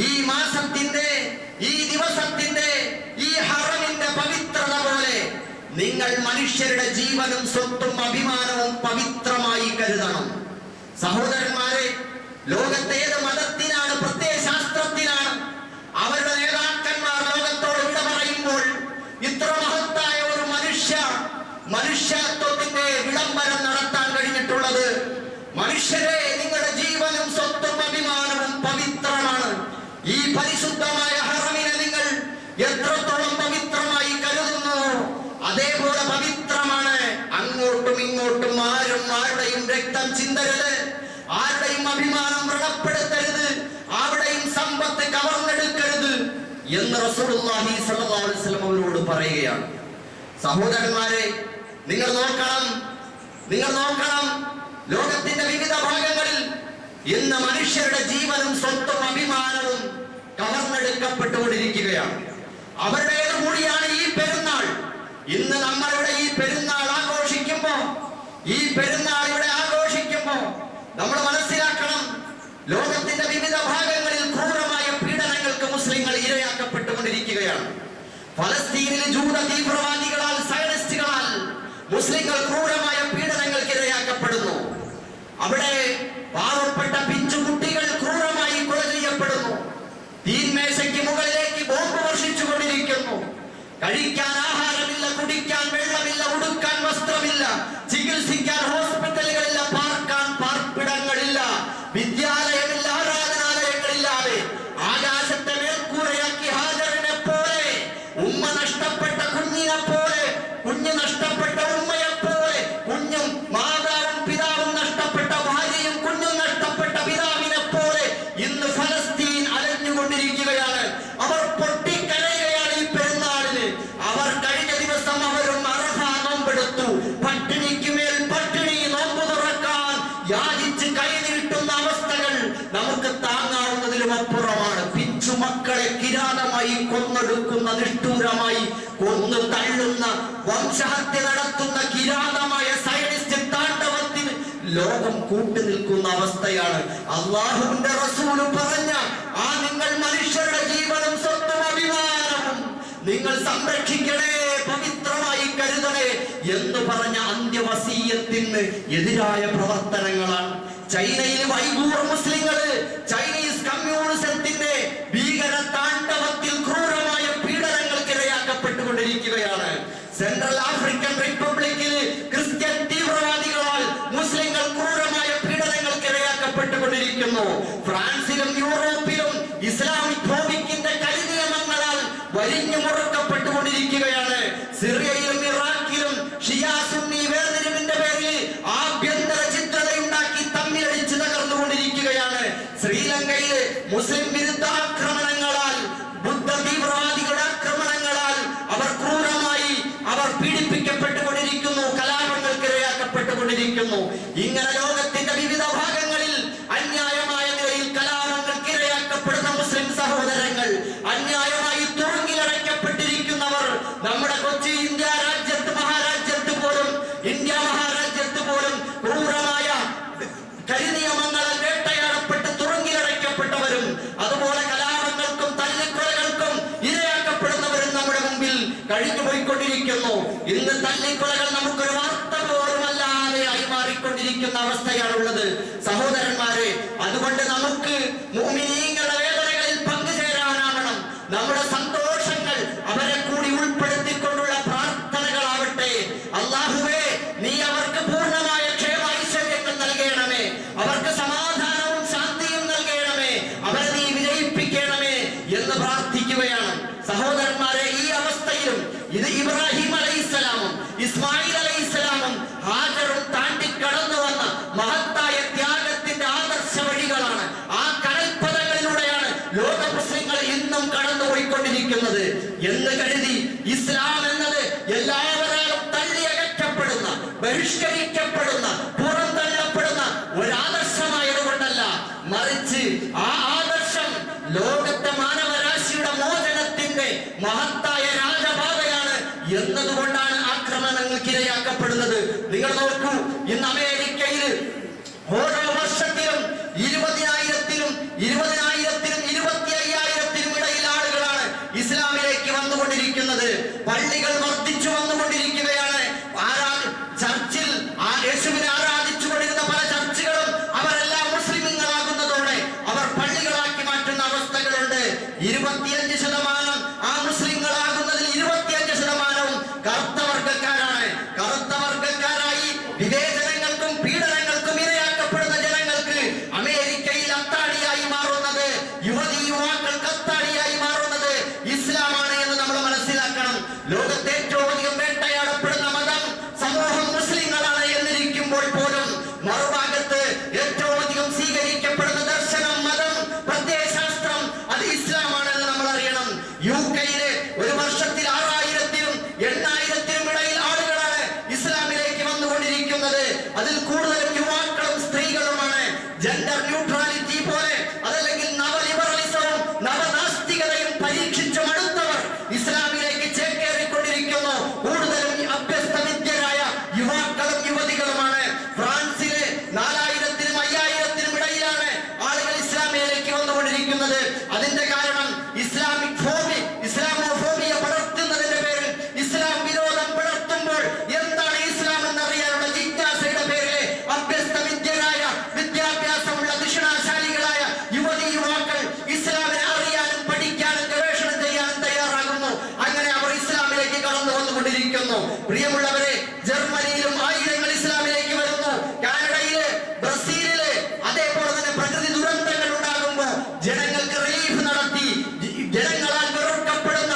ഈ മാസത്തിന്റെ, ഈ ദിവസത്തിന്റെ, ഈ ഹറമിന്റെ പവിത്രത പോലെ നിങ്ങൾ മനുഷ്യരുടെ ജീവനും സ്വത്തും അഭിമാനവും പവിത്രമായി കരുതണം. സഹോദരന്മാരെ, ലോകത്തെ ഏത് മതത്തിനാണ്, പ്രത്യയശാസ്ത്രത്തിനാണ് അവരുടെ നേതാക്കന്മാർ ലോകത്തോട് വിട പറയുമ്പോൾ ഇത്ര മഹത്തായ ഒരു മനുഷ്യത്വത്തിന്റെ വിളംബരം നടത്താൻ കഴിഞ്ഞിട്ടുള്ളത്? മനുഷ്യരെ, നിങ്ങളുടെ ജീവനും സ്വത്തും അഭിമാനവും പവിത്രമാണ്. ഈ പരിശുദ്ധമായ ഹറമിനെ നിങ്ങൾ എത്രത്തോളം പവിത്രമായി കരുതുന്നു, അതേപോലെ പവിത്രമാണ്. അങ്ങോട്ടും ഇങ്ങോട്ടും ആരും ആരുടെയും രക്തം ചിന്തരുത്, ആരുടെയും അഭിമാനം വ്രണപ്പെടുത്തരുത്, ആരുടെയും സമ്പത്ത് കവർന്നെടുക്കരുത് എന്ന് റസൂലുള്ളാഹി സ്വല്ലല്ലാഹു അലൈഹി വസല്ലം അവരോട് പറയുകയാണ്. സഹോദരന്മാരെ, നിങ്ങൾ നോക്കണം, ലോകത്തിന്റെ വിവിധ ഭാഗങ്ങളിൽ ഇന്ന് മനുഷ്യരുടെ ജീവനും സ്വത്തും അഭിമാനവും കവർന്നെടുക്കപ്പെട്ടുകൊണ്ടിരിക്കുകയാണ്. അവരുടേത് കൂടിയാണ് ഈ പെരുന്നാൾ. ഇന്ന് നമ്മളിവിടെ ഈ പെരുന്നാൾ ആഘോഷിക്കുമ്പോ നമ്മൾ മനസ്സിലാക്കണം, ലോകത്തിന്റെ വിവിധ ഭാഗങ്ങളിൽ ക്രൂരമായ പീഡനങ്ങൾക്ക് മുസ്ലിങ്ങൾ ഇരയാക്കപ്പെട്ടുകൊണ്ടിരിക്കുകയാണ്. ഫലസ്തീനിൽ ജൂത തീവ്രവാദികളാൽ, സയനിസ്റ്റുകളാൽ മുസ്ലിങ്ങൾ ക്രൂരമായ പീഡനങ്ങൾക്ക് ഇരയാക്കപ്പെടുന്നു. അവിടെ പാവപ്പെട്ട പിഞ്ചുകുട്ടികൾ ക്രൂരമായി കൊല ചെയ്യപ്പെടുന്നു. തീന്മേശയ്ക്ക് മുകളിലേക്ക് ബോംബ് വർഷിച്ചു കൊണ്ടിരിക്കുന്നു. കഴിക്കാൻ ആഹാരമില്ല, കുടിക്കാൻ വെള്ളമില്ല, ഉടുക്കാൻ വസ്ത്രമില്ല, ചികിത്സിക്കാൻ ഹോസ്പിറ്റലുകളില്ല, പാർക്കാൻ പാർപ്പിടങ്ങളില്ല, വിദ്യാലയമില്ല, ആരാധനാലയങ്ങളില്ലാതെ ആകാശത്തെ മേൽക്കൂരയാക്കി ഹാജറിനെ പോലെ, ഉമ്മ നഷ്ടപ്പെട്ട കുഞ്ഞിനെ പോലെ, കുഞ്ഞ് നഷ്ടപ്പെട്ട ഉമ്മയെ പോലെ, കുഞ്ഞും മാതാവും പിതാവും നഷ്ടപ്പെട്ട ഭാര്യയും കുഞ്ഞും നഷ്ടപ്പെട്ട പിതാവിനെ പോലെ ഇന്ന് ഫലസ്തീൻ അലഞ്ഞുകൊണ്ടിരിക്കുകയാണ്. അവർ പൊട്ടിക്കരയുകയാണ് ഈ പെരുന്നാളിന്. അവർ കഴിഞ്ഞ ദിവസം അവരും അറഫ നോമ്പെടുത്തു. പട്ടിണിക്ക് മേൽ പട്ടിണി, നോമ്പ് തുറക്കാൻ യാചിച്ച് കൈനീട്ടുന്ന അവസ്ഥകൾ നമുക്ക് താങ്ങാവുന്നതിലും അപ്പുറമാണ്. പിഞ്ചു മക്കളെ കിരാതമായി കൊന്നൊടുക്കുന്ന, നിഷ്ഠൂരമായി കൊന്നു തള്ളുന്ന, വംശഹത്യ നടത്തുന്ന കിരാതമായ സയനിസ്റ്റ് താണ്ഡവത്തിന് ലോകം കൂട്ടുനിൽക്കുന്ന അവസ്ഥയാണ്. അല്ലാഹുവിന്റെ റസൂല് പറഞ്ഞ ആ നിങ്ങൾ മനുഷ്യരുടെ ജീവനും സ്വത്തും അഭിമാനവും നിങ്ങൾ സംരക്ഷിക്കണേ, പവിത്രമായി കരുതണേ എന്ന് പറഞ്ഞ അന്ത്യവസീയത്തിന് എതിരായ പ്രവർത്തനങ്ങളാണ്. ചൈനയിൽ വൈഗൂർ മുസ്ലിങ്ങള് ചൈനീസ് കമ്മ്യൂണിസത്തിന്റെ ഭീകര താണ്ഡവത്തിൽ ക്രൂരമായ പീഡനങ്ങൾക്ക് ഇരയാക്കപ്പെട്ടുകൊണ്ടിരിക്കുകയാണ്. സെൻട്രൽ ആഫ്രിക്കൻ റിപ്പബ്ലിക്കിൽ ക്രിസ്ത്യൻ തീവ്രവാദികളാൽ മുസ്ലിങ്ങൾ ക്രൂരമായ പീഡനങ്ങൾക്ക് ഇരയാക്കപ്പെട്ടുകൊണ്ടിരിക്കുന്നു. ഫ്രാൻസിലും യൂറോപ്പിലും ഇസ്ലാമിക് ഫോബിക്കിന്റെ കരിനിയമങ്ങളാൽ വലിഞ്ഞു മുറുക്കപ്പെട്ടുകൊണ്ടിരിക്കുകയാണ്. സിറിയയിലും ഇറാഖിലും ഷിയാ സുന്നി വേർതിരിവിന്റെ പേരിൽ ആഭ്യന്തര ചിത്രതയുണ്ടാക്കി തമ്മിലടിച്ച് തകർന്നുകൊണ്ടിരിക്കുകയാണ്. ശ്രീലങ്കയിൽ മുസ്ലിം വിരുദ്ധ ആക്രമണങ്ങളാൽ, ബുദ്ധ തീവ്രവാദികളുടെ ആക്രമണങ്ങളാൽ അവർ ക്രൂരമായി പീഡിപ്പിക്കപ്പെട്ടുകൊണ്ടിരിക്കുന്നു, കലാപങ്ങൾക്ക് ഇരയാക്കപ്പെട്ടുകൊണ്ടിരിക്കുന്നു. ഇങ്ങനെ ലോകത്തിന്റെ വിവിധ ഭാഗങ്ങളിൽ അന്യായമായ നിലയിൽ കലാപങ്ങൾക്ക് ഇരയാക്കപ്പെടുന്ന മുസ്ലിം സഹോദരങ്ങൾ, അന്യായമായി തുറങ്കിലടയ്ക്കപ്പെട്ടിരിക്കുന്നവർ നമ്മുടെ കൊച്ചി ഇന്ത്യ മഹാരാജ്യത്ത് പോലും ക്രൂരമായ കരിനിയമങ്ങളാൽ വേട്ടയാടപ്പെട്ട് തുറങ്കിലടയ്ക്കപ്പെട്ടവരും, അതുപോലെ കലാപങ്ങൾക്കും തല്ലിക്കൊലകൾക്കും ഇരയാക്കപ്പെടുന്നവരും നമ്മുടെ മുമ്പിൽ കഴിഞ്ഞു പോയിക്കൊണ്ടിരിക്കുന്നു. ഇന്ന് തല്ലിക്കൊലകൾ നമുക്കൊരു വാർത്ത പോലും അല്ലാതെ ആയി മാറിക്കൊണ്ടിരിക്കുന്ന അവസ്ഥയാണുള്ളത്. സഹോദരന്മാരെ, അതുകൊണ്ട് നമുക്ക് മുഅ്മിനീങ്ങളുടെ വേദനകളിൽ പങ്കുചേരാനാവണം. നമ്മുടെ സന്തോഷങ്ങൾ അവരെ കൂടി ഉൾപ്പെടുത്തിക്കൊണ്ടുള്ള പ്രാർത്ഥനകളാവട്ടെ. അല്ലാഹുവേ, നീ അവർക്ക് പൂർണ്ണമായ ക്ഷേമ ഐശ്വര്യങ്ങൾ നൽകണമേ, അവർക്ക് സമാധാനവും ശാന്തിയും നൽകണമേ, അവരെ നീ വിജയിപ്പിക്കണമേ എന്ന് പ്രാർത്ഥിക്കുകയാണ്. സഹോദരന്മാരെ, ഈ അവസ്ഥയിലും ഇത് ഇബ്രാഹിം അലൈഹിസ്സലാമും ഇസ്മായിൽ അലൈഹിസ്സലാമും ഹാജറും താണ്ടി കടന്നു വന്ന മഹത്തായ ത്യാഗത്തിന്റെ ആദർശ വഴികളാണ്. ആ കടൽപ്പതകളിലൂടെയാണ് ലോക മുസ്ലിങ്ങൾ ഇന്നും കടന്നുപോയിക്കൊണ്ടിരിക്കുന്നത് എന്ന് കരുതി ഇസ്ലാം എന്നത് എല്ലാവരും തള്ളിയകറ്റപ്പെടുന്ന, ബഹിഷ്കരിക്കപ്പെടുന്ന, പുറന്തള്ളപ്പെടുന്ന ഒരാദർശമായത് കൊണ്ടല്ല, മറിച്ച് ആ ആദർശം ലോകത്തെ മാനവരാശിയുടെ മോചനത്തിന്റെ മഹത്തായ രാജപാതയാണ് എന്നതുകൊണ്ടാണ് ആക്രമണങ്ങൾക്ക് ഇരയാക്കപ്പെടുന്നത്. നിങ്ങൾ നോക്കൂ, ഇന്ന് അമേരിക്കയിൽ ഓരോ വർഷത്തിലും 20,000-ലും 25,000-ലും ഇടയിൽ ആളുകളാണ് ഇസ്ലാമിലേക്ക് വന്നുകൊണ്ടിരിക്കുന്നത്. പള്ളികൾ വർദ്ധിച്ചു വന്നുകൊണ്ടിരിക്കുകയാണ്. ചർച്ചിൽ യേശുവിനെ ആരാധിച്ചു കൊണ്ടിരുന്ന പല ചർച്ചുകളും അവരെല്ലാം മുസ്ലിമുകളാകുന്നതോടെ അവർ പള്ളികളാക്കി മാറ്റുന്ന അവസ്ഥകളുണ്ട്. 25% ആ മുസ്ലിങ്ങളാകുന്നതിൽ 25%വും കറുത്ത വർഗക്കാരാണ്. കറുത്ത വർഗക്കാരായി വിവേചനങ്ങൾക്കും പീഡനങ്ങൾക്കും ഇരയാക്കപ്പെടുന്ന ജനങ്ങൾക്ക് അമേരിക്കയിൽ അത്താണിയായി മാറുന്നത്, യുവാക്കൾക്ക് അത്താണിയായി മാറുന്നത് ഇസ്ലാമാണ് എന്ന് നമ്മൾ മനസ്സിലാക്കണം. ലോകത്തെ ഏറ്റവും അധികം വേട്ടയാടപ്പെടുന്ന മതം സമൂഹം മുസ്ലിങ്ങളാണ് എന്നിരിക്കുമ്പോൾ പോലും മറുഭാഗത്ത് ഏറ്റവും അധികം സ്വീകരിക്കപ്പെടുന്ന ദർശനം, മതം, പ്രത്യയശാസ്ത്രം അത് ഇസ്ലാമാണെന്ന് നമ്മൾ അറിയണം. UK-യിലെ ഒരു വർഷത്തിൽ 6,000-ലും 8,000-ലും ഇടയിൽ ആളുകളാണ് ഇസ്ലാമിലേക്ക് വന്നുകൊണ്ടിരിക്കുന്നത്. അതിൽ കൂടുതലും യുവാക്കളും സ്ത്രീകളുമാണ്. ജെൻഡർ ന്യൂട്രാലിറ്റി പോലെ അതല്ലെങ്കിൽ നവലിബറലിസവും നവനാസ്തികതയും പരീക്ഷിച്ചു മടുത്തവർ ഇസ്ലാമിലേക്ക് ചേക്കേറിക്കൊണ്ടിരിക്കുന്നു. കൂടുതലും അഭ്യസ്തവിദ്യരായ യുവാക്കളും യുവതികളുമാണ്. ഫ്രാൻസിലെ 4,000-ലും 5,000-ലും ഇടയിലാണ് ആളുകൾ ഇസ്ലാമിലേക്ക് വന്നുകൊണ്ടിരിക്കുന്നത്. അതിന്റെ കാരണം ഇസ്ലാമോഫോബിയ പടർത്തുന്നതിന്റെ പേരിൽ ഇസ്ലാം വിരോധം പടർത്തുമ്പോൾ എന്താണ് ഇസ്ലാം എന്നറിയാനുള്ള ജിജ്ഞാസയുടെ പേരിൽ അഭ്യസ്തവിദ്യരായ വിദ്യാഭ്യാസമുള്ള ദക്ഷിണാശാലികളായ യുവാക്കൾ ഇസ്ലാമിനെ അറിയാനും പഠിക്കാനും ഗവേഷണം ചെയ്യാനും തയ്യാറാകുന്നു. അങ്ങനെ അവർ ഇസ്ലാമിലേക്ക് കടന്നു വന്നുകൊണ്ടിരിക്കുന്നു. പ്രിയമുള്ളവരെ, ജർമ്മനിയിലും ആയിരങ്ങൾ ഇസ്ലാമിലേക്ക് വരുന്നു. കാനഡയില്, ബ്രസീലില് അതേപോലെ തന്നെ പ്രകൃതി ദുരന്തങ്ങൾ ഉണ്ടാകുമ്പോൾ ജനങ്ങൾക്ക് റിലീഫ് നടത്തി ജനങ്ങളാൽ വെറുക്കപ്പെടുന്ന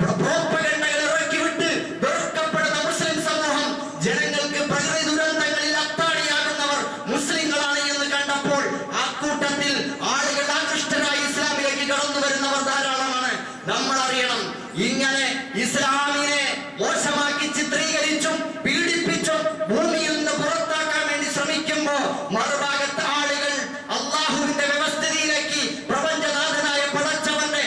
പ്രോപ്പഗണ്ടകൾ ഇറക്കി വിട്ട് വെറുക്കപ്പെടുന്ന മുസ്ലിം സമൂഹം ജനങ്ങൾക്ക് പ്രകൃതി ദുരന്തങ്ങളിൽ അത്താണിയാകുന്നവർ മുസ്ലിങ്ങളാണ് എന്ന് കണ്ടപ്പോൾ ആ കൂട്ടത്തിൽ ആളുകൾ ആകൃഷ്ടരായി ഇസ്ലാമിലേക്ക് കടന്നു വരുന്നവർ ധാരാളമാണ്. നമ്മൾ അറിയണം, ഇങ്ങനെ ഇസ്ലാമിനെ മോശമാക്കി ചിത്രീകരിച്ചും പീഡിപ്പിച്ചും ഭൂമിയിൽ നിന്ന് പുറത്താക്കാൻ വേണ്ടി ശ്രമിക്കുമ്പോ മറുഭാഗത്ത് ആളുകൾ അള്ളാഹുവിന്റെ വ്യവസ്ഥിതിയിലേക്ക്, പ്രപഞ്ചനാഥനായ പടച്ചവന്റെ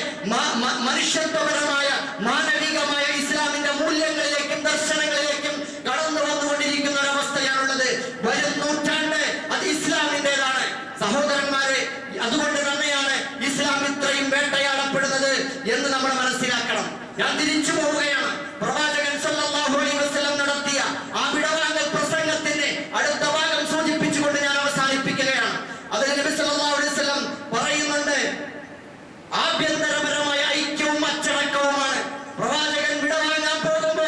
മനുഷ്യത്വപരമായ മാനവികമായ ഇസ്ലാമിന്റെ മൂല്യങ്ങളിലേക്കും ദർശനങ്ങളിലേക്കും കടന്നു വന്നുകൊണ്ടിരിക്കുന്ന ഒരവസ്ഥയാണുള്ളത്. വരും നൂറ്റാണ്ട് അത് ഇസ്ലാമിൻ്റെതാണ്. സഹോദരന്മാരെ, അതുകൊണ്ട് തന്നെയാണ് ഇസ്ലാം ഇത്രയും വേട്ടയാടപ്പെടുന്നത് എന്ന് നമ്മൾ മനസ്സിലാക്കണം. ഞാൻ തിരിച്ചു പോവുകയാണ്. പ്രവാചകൻ സല്ലല്ലാഹു അലൈഹി വസല്ലം നടത്തിയ ആ വിടവാങ്ങൽ പ്രസംഗത്തിന്റെ അടുത്ത ഭാഗം സൂചിപ്പിച്ചുകൊണ്ട് ഞാൻ അവസാനിപ്പിക്കുകയാണ്. അതിൽ നബി സല്ലല്ലാഹു അലൈഹി വസല്ലം പറയുന്നുണ്ട്, ആഭ്യന്തരപരമായ ഐക്യവും അച്ചടക്കവുമാണ്. പ്രവാചകൻ വിടവാങ്ങാൻ പോകുമ്പോ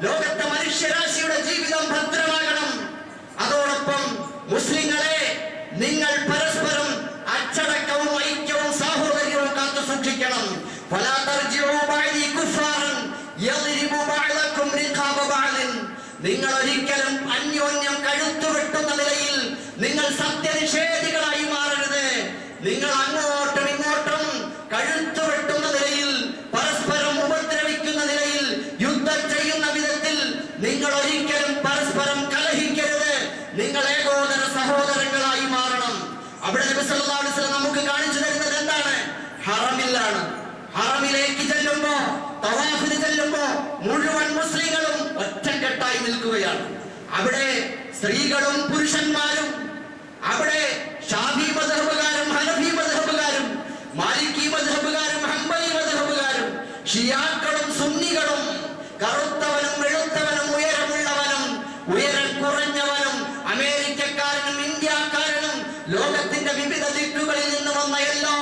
ലോകത്തെ മനുഷ്യരാശിയുടെ ജീവിതം ഭദ്രമാകണം. അതോടൊപ്പം മുസ്ലിങ്ങളെ, നിങ്ങൾ പരസ്പരം അച്ചടക്കവും ഐക്യവും സാഹോദര്യവും കാത്തു സൂക്ഷിക്കണം. നിങ്ങൾ ഒരിക്കലും അന്യോന്യം കഴുത്തു വെട്ടുന്ന നിലയിൽ നിങ്ങൾ സത്യനിഷേധികളായി മാറരുത്. നിങ്ങൾ അങ്ങോട്ടും ഇങ്ങോട്ടും കഴുത്തു വെട്ടുന്ന നിലയിൽ, പരസ്പരം ഉപദ്രവിക്കുന്ന നിലയിൽ, യുദ്ധം ചെയ്യുന്ന വിധത്തിൽ നിങ്ങൾ ഒരിക്കലും പരസ്പരം കലഹിക്കരുത്. നിങ്ങൾ ഏകോദര സഹോദരങ്ങളായി മാറണം. അവിടെ നബി സല്ലല്ലാഹു അലൈഹി വസല്ലം നമുക്ക് കാണിച്ചു തരുന്നത് എന്താണ്? ഹറമിലാണ്. ഹറമിലേക്ക് ചെല്ലുമ്പോ, തവാഫിന് ചെല്ലുമ്പോ മുഴുവൻ മുസ്ലിങ്ങളും ഒറ്റക്കെട്ടായി നിൽക്കുകയാണ്. അവിടെ സ്ത്രീകളും പുരുഷന്മാരും, അവിടെ ഷാഫി മദ്ഹബുകാരും ഹനഫി മദ്ഹബുകാരും മാലിക്കി മദ്ഹബുകാരും ഹംബലി മദ്ഹബുകാരും ഷിയാക്കളും സുന്നികളും, കറുത്തവനും വെളുത്തവനും ഉയരമുള്ളവനും ഉയരം കുറഞ്ഞവനും അമേരിക്കക്കാരനും ഇന്ത്യക്കാരനും ലോകത്തിന്റെ വിവിധ ദിക്കുകളിൽ നിന്ന് വന്ന എല്ലാ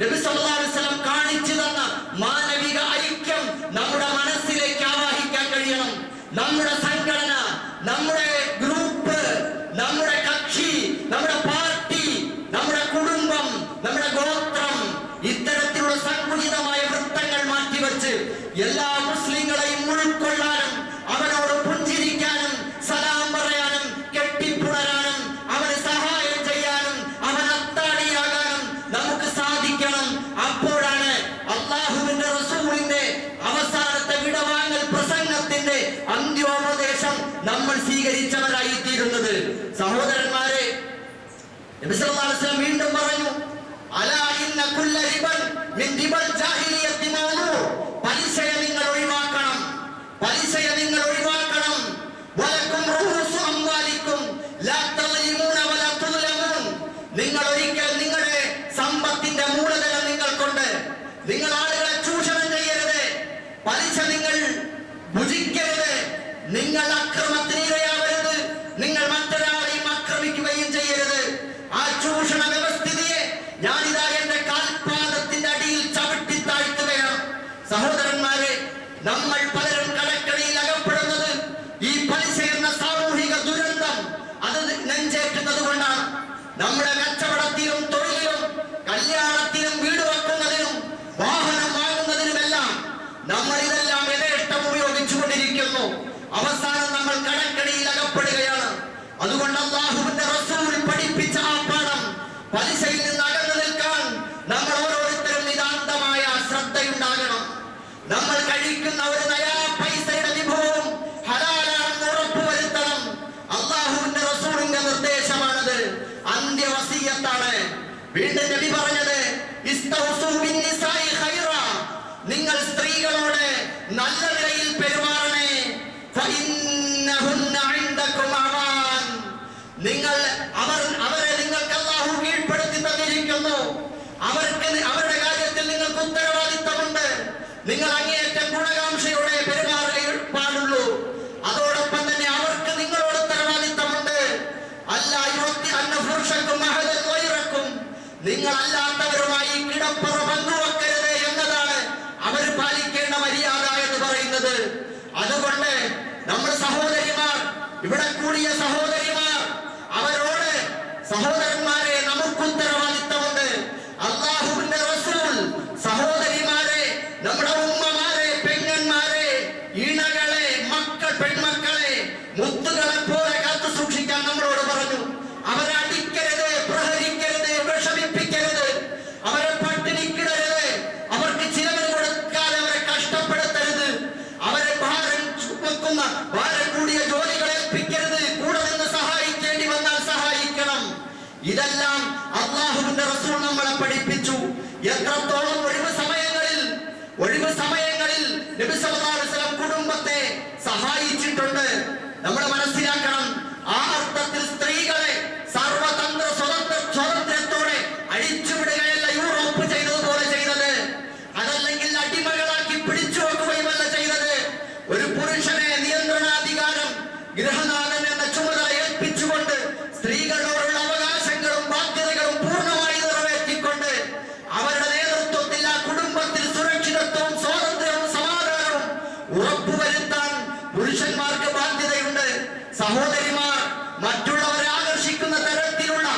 നബി സല്ലല്ലാഹു അലൈഹി വസല്ലം കാണിച്ചു തന്ന മാനവിക ഐക്യം നമ്മുടെ മനസ്സിലേക്ക് ആവാഹിക്കാൻ കഴിയണം. നമ്മുടെ സംഘടന, നമ്മുടെ ഗ്രൂപ്പ്, നമ്മുടെ കക്ഷി, നമ്മുടെ പാർട്ടി, നമ്മുടെ കുടുംബം, നമ്മുടെ ഗോത്രം, ഇത്തരത്തിലുള്ള സങ്കുചിതമായ വൃത്തങ്ങൾ മാറ്റിവെച്ച് എല്ലാ മുസ്ലിങ്ങളെയും ഉൾക്കൊള്ളാനും അവനോട് പുഞ്ചിരിക്കാനും സലാം പറയാനും കെട്ടിപ്പുണരാനും അവന് സഹായം ചെയ്യാനും അവൻ അത്താണിയാകാനും നമുക്ക് സാധിക്കണം. അപ്പോഴാണ് അല്ലാഹുവിന്റെ റസൂലിന്റെ അവസാനത്തെ വിടവാങ്ങൽ പ്രസംഗത്തിന്റെ അന്ത്യോപദേശം നമ്മൾ സ്വീകരിച്ചവരായി തീരുന്നത്. സഹോദരന്മാരെ, നബി സല്ലല്ലാഹു അലൈഹി വസല്ലം വീണ്ടും പറഞ്ഞു, അലാ ഇന്ന കുല്ല റിബൻ മിൻ റിബൽ ജാഹിലിയത്തി മൗലൂ. പലിശയെ നിങ്ങൾ ഒഴിവാക്കണം, പലിശയെ നിങ്ങൾ ഒഴിവാക്കണം. വലക്കും റൂസു അംവാലിക്കും ലാ തളിമൂന വലാ തുലമൂൻ. നിങ്ങൾ ഒരിക്കൽ നിങ്ങളുടെ സമ്പത്തിന്റെ മൂലധനം നിങ്ങൾക്കുണ്ട്, നിങ്ങൾ ആളുകളെ ചൂഷണം ചെയ്യരുത്, പലിശ നിങ്ങൾ ഭുജിക്കരുത്, നിങ്ങൾ അക്രമത്തിന് ഇരയാവരുത്, നിങ്ങൾ മറ്റൊരാളെയും ആക്രമിക്കുകയും ചെയ്യരുത്. ആ ചൂഷണ വ്യവസ്ഥിതിയെ ഞാനിതാ എന്റെ കാൽപാദത്തിന്റെ അടിയിൽ ചവിട്ടി താഴ്ത്തുകയാണ്. സഹോദരന്മാരെ, നമ്മൾ പലരും കടക്കണിയിൽ അകപ്പെടുന്നത് ഈ പലിശ എന്ന സാമൂഹിക ദുരന്തം അത് നെഞ്ചേറ്റുന്നത് കൊണ്ടാണ്. നമ്മുടെ കച്ചവടത്തിലും തൊഴിലിലും കല്യാണത്തിനും വീട് വെക്കുന്നതിനും വാഹനം വാങ്ങുന്നതിനുമെല്ലാം നമ്മൾ ഇതെല്ലാം യഥേഷ്ടം ഉപയോഗിച്ചുകൊണ്ടിരിക്കുന്നു. അവസാനം നമ്മൾ കടക്കണിയിൽ അകപ്പെടുകയാണ്. അതുകൊണ്ട് അല്ലാഹുവിന്റെ റസൂൽ പഠിപ്പിച്ച ആ പാഠം, പലിശയിൽ നിന്ന് അകന്നു നിൽക്കാൻ നമ്മൾ ഓരോരുത്തരും നിതാന്തമായ ശ്രദ്ധയുണ്ടാകണം. നമ്മൾ കഴിക്കുന്ന ഒരു നയാ പൈസയുടെ വിഭവവും ഹലാലാണെന്ന് ഉറപ്പുവരുത്തണം. അല്ലാഹുവിന്റെ റസൂലിന്റെ നിർദ്ദേശമാണത്, അന്ത്യവസിയത്താണ്. വീണ്ടും നബി പറഞ്ഞത്, ഇസ്തൗസൂ ബിന്നിസാഇ ഖൈറാ. നിങ്ങൾ സ്ത്രീകളോട് നല്ല നിലയിൽ പെരുമാറണേ. ഫഇന്നഹുന്ന ഇൻദകും അവാൻ. നിങ്ങൾ അവരെ നിങ്ങൾക്ക് അല്ലാഹു കീഴ്പ്പെടുത്തി തന്നിരിക്കുന്നു. അവരുടെ കാര്യത്തിൽ നിങ്ങൾക്ക് ഉത്തരവാദിത്തമുണ്ട്. നിങ്ങൾ അങ്ങേയറ്റം ഗുണകാംക്ഷയോടെ പെരുമാറുകയേ പാടുള്ളൂ. അതോടൊപ്പം തന്നെ അവർക്ക് നിങ്ങളോട് ഉത്തരവാദിത്തമുണ്ട്. അല്ലാ യുഅത്തി അന്ന ഫുർഷക്കും അഹദൻ ഗൈറക്കും. നിങ്ങളല്ലാത്തവരുമായി കിടപ്പറ പങ്കുവെക്കരുത് എന്നതാണ് അവർ പാലിക്കേണ്ട മര്യാദ എന്ന് പറയുന്നത്. അതുകൊണ്ട് നമ്മുടെ സഹോദരിമാർ, ഇവിടെ കൂടിയ സഹോദരിമാർ, അവരോട് സഹോദരന്മാരെ നമുക്ക് ഉത്തരവാദിത്തമുണ്ട്. അല്ലാഹുവിന്റെ റസൂൽ സഹോദരിമാരെ, നമ്മുടെ ഉമ്മമാരെ, പെങ്ങന്മാരെ, ഇണകളെ, പെൺമക്കളെ മുത്തുകളെ പോലെ കാത്തു സൂക്ഷിക്കാൻ നമ്മളോട് പറഞ്ഞു. അവരെ അടിക്കരുത്, പ്രഹരിക്കരുത്, വിഷമിപ്പിക്കരുത്, അവരെ പട്ടിണിക്കിടരുത്, അവർക്ക് ചിലവിന് കൊടുക്കാതെ അവരെ കഷ്ടപ്പെടുത്തരുത്, അവരെ ഭാരം ചുമക്കുന്ന ഭാരം കൂടിയ ജോലികൾ ഏൽപ്പിക്കരുത്, കൂടെ നിന്ന് സഹായിക്കേണ്ടി വന്നാൽ സഹായിക്കണം. ഇതെല്ലാം അല്ലാഹുവിന്റെ റസൂൽ നമ്മളെ പഠിപ്പിച്ചു. എത്രത്തോളം ഒഴിവ് സമയങ്ങളിൽ നബി സല്ലല്ലാഹു അലൈഹി വസല്ലം കുടുംബത്തെ സഹായിച്ചിട്ടുണ്ട് നമ്മൾ മനസ്സിലാക്കണം. ആ അർത്ഥത്തിൽ സ്ത്രീകളെ സർവതന്ത്ര സ്വാതന്ത്ര്യത്തോടെ അഴിച്ചുവിടുകയല്ല യൂറോപ്പ് ചെയ്തതുപോലെ ചെയ്തത്, അതല്ലെങ്കിൽ അടിമകളാക്കി പിടിച്ചു വെക്കുകയുമല്ല ചെയ്തത്. ഒരു പുരുഷനെ നിയന്ത്രണാധികാരം ഗൃഹനാഥൻ എന്ന ചുമതല ഏൽപ്പിച്ചുകൊണ്ട് സ്ത്രീകളോടുള്ള അവകാശങ്ങളും ബാധ്യതകളും പൂർണ്ണമായി നിറവേറ്റിക്കൊണ്ട് അവരുടെ നേതൃത്വത്തിൽ ആ കുടുംബത്തിൽ സുരക്ഷിതത്വവും സ്വാതന്ത്ര്യവും സമാധാനവും ഉറപ്പുവരുത്താൻ പുരുഷന്മാർക്ക് ബാധ്യതയുണ്ട്. സഹോദരിമാർ മറ്റുള്ളവരെ ആകർഷിക്കുന്ന തരത്തിലുള്ള